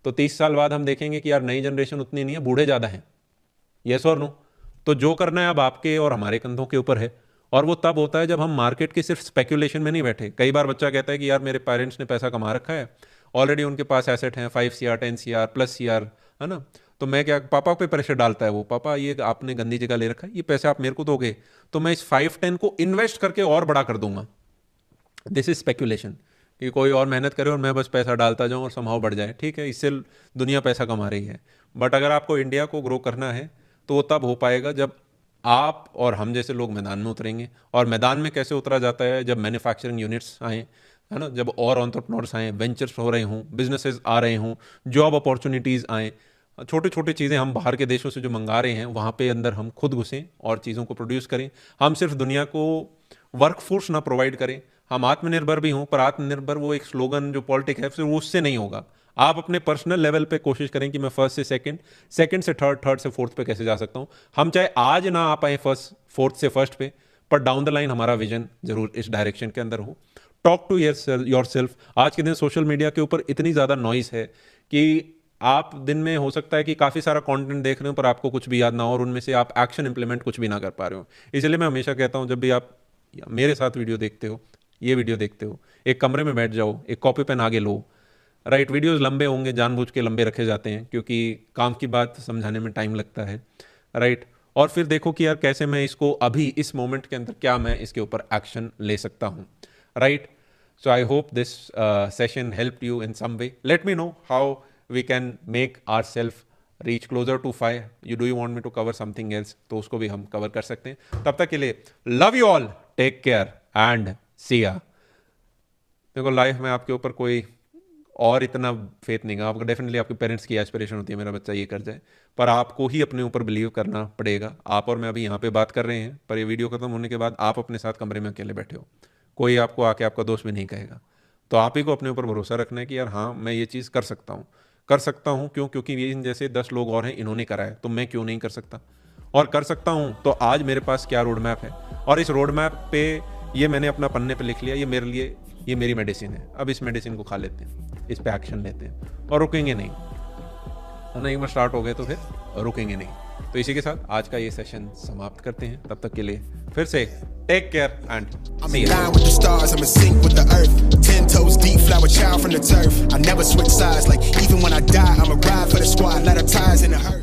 तो 30 साल बाद हम देखेंगे कि यार नई जनरेशन उतनी नहीं है, बूढ़े ज़्यादा हैं। येस और नो? तो जो करना है अब आपके और हमारे कंधों के ऊपर है और वो तब होता है जब हम मार्केट के सिर्फ स्पेकुलेशन में नहीं बैठे। कई बार बच्चा कहता है कि यार मेरे पेरेंट्स ने पैसा कमा रखा है, ऑलरेडी उनके पास एसेट हैं 5 CR 10 CR प्लस CR, है ना, तो मैं क्या, पापा पे प्रेशर डालता है वो, पापा ये आपने गंदी जगह ले रखा है, ये पैसे आप मेरे को दोगे तो मैं इस 5-10 को इन्वेस्ट करके और बड़ा कर दूंगा। दिस इज स्पेकुलेशन कि कोई और मेहनत करे और मैं बस पैसा डालता जाऊँ और समहाउ बढ़ जाए। ठीक है, इससे दुनिया पैसा कमा रही है, बट अगर आपको इंडिया को ग्रो करना है तो वो तब हो पाएगा जब आप और हम जैसे लोग मैदान में उतरेंगे। और मैदान में कैसे उतरा जाता है? जब मैन्युफैक्चरिंग यूनिट्स आएँ, है ना, जब और एंटरप्रेन्योर्स आएँ, वेंचर्स हो रहे हों, बिजनेसेस आ रहे हों, जॉब अपॉर्चुनिटीज़ आएँ, छोटे छोटे चीज़ें हम बाहर के देशों से जो मंगा रहे हैं वहाँ पे अंदर हम खुद घुसें और चीज़ों को प्रोड्यूस करें। हम सिर्फ दुनिया को वर्कफोर्स ना प्रोवाइड करें, हम आत्मनिर्भर भी हों, पर आत्मनिर्भर वो एक स्लोगन जो पॉलिटिक है फिर वो उससे नहीं होगा। आप अपने पर्सनल लेवल पे कोशिश करें कि मैं फर्स्ट से सेकंड, सेकंड से थर्ड, थर्ड से फोर्थ पे कैसे जा सकता हूँ। हम चाहे आज ना आ पाए फोर्थ से फर्स्ट पे, पर डाउन द लाइन हमारा विजन जरूर इस डायरेक्शन के अंदर हो। Talk to yourself. आज के दिन सोशल मीडिया के ऊपर इतनी ज़्यादा नॉइस है कि आप दिन में हो सकता है कि काफ़ी सारा कंटेंट देख रहे हो पर आपको कुछ भी याद ना हो और उनमें से आप एक्शन इंप्लीमेंट कुछ भी ना कर पा रहे हो। इसलिए मैं हमेशा कहता हूँ जब भी आप मेरे साथ वीडियो देखते हो, ये वीडियो देखते हो, एक कमरे में बैठ जाओ, एक कॉपी पेन आगे लो। राइट, वीडियोस लंबे होंगे, जानबूझ के लंबे रखे जाते हैं क्योंकि काम की बात समझाने में टाइम लगता है। राइट, और फिर देखो कि यार कैसे मैं इसको अभी इस मोमेंट के अंदर क्या मैं इसके ऊपर एक्शन ले सकता हूँ। Right, so I hope this session helped you in some way. Let me know how we can make ourselves reach closer to 5. Do you want me to cover something else? तो उसको भी हम cover कर सकते हैं। तब तक के लिए love you all, take care and see ya। देखो लाइफ में आपके ऊपर कोई और इतना फेथ नहीं है, आपको डेफिनेटली आपके पेरेंट्स की एस्पिरेशन होती है मेरा बच्चा ये कर जाए, पर आपको ही अपने ऊपर बिलीव करना पड़ेगा। आप और मैं अभी यहाँ पे बात कर रहे हैं पर ये वीडियो खत्म होने के बाद आप अपने साथ कमरे में अकेले बैठे हो, कोई आपको आके आपका दोस्त भी नहीं कहेगा। तो आप ही को अपने ऊपर भरोसा रखना है कि यार हाँ मैं ये चीज़ कर सकता हूँ। क्यों? क्योंकि ये इन जैसे 10 लोग और हैं, इन्होंने करा है, तो मैं क्यों नहीं कर सकता? और कर सकता हूँ तो आज मेरे पास क्या रोड मैप है, और इस रोड मैप पे ये मैंने अपना पन्ने पे लिख लिया, ये मेरे लिए, ये मेरी मेडिसिन है। अब इस मेडिसिन को खा लेते हैं, इस पे एक्शन लेते हैं और रुकेंगे नहीं। एक बार स्टार्ट हो गए तो फिर रुकेंगे नहीं। तो इसी के साथ आज का ये सेशन समाप्त करते हैं। तब तक के लिए फिर से take care and I'm in line with the stars, I'm in sync with the earth. 10 toes deep, flower child from the turf. I never switch sides, like even when I die, I'ma ride for the squad, let her ties in the hurt.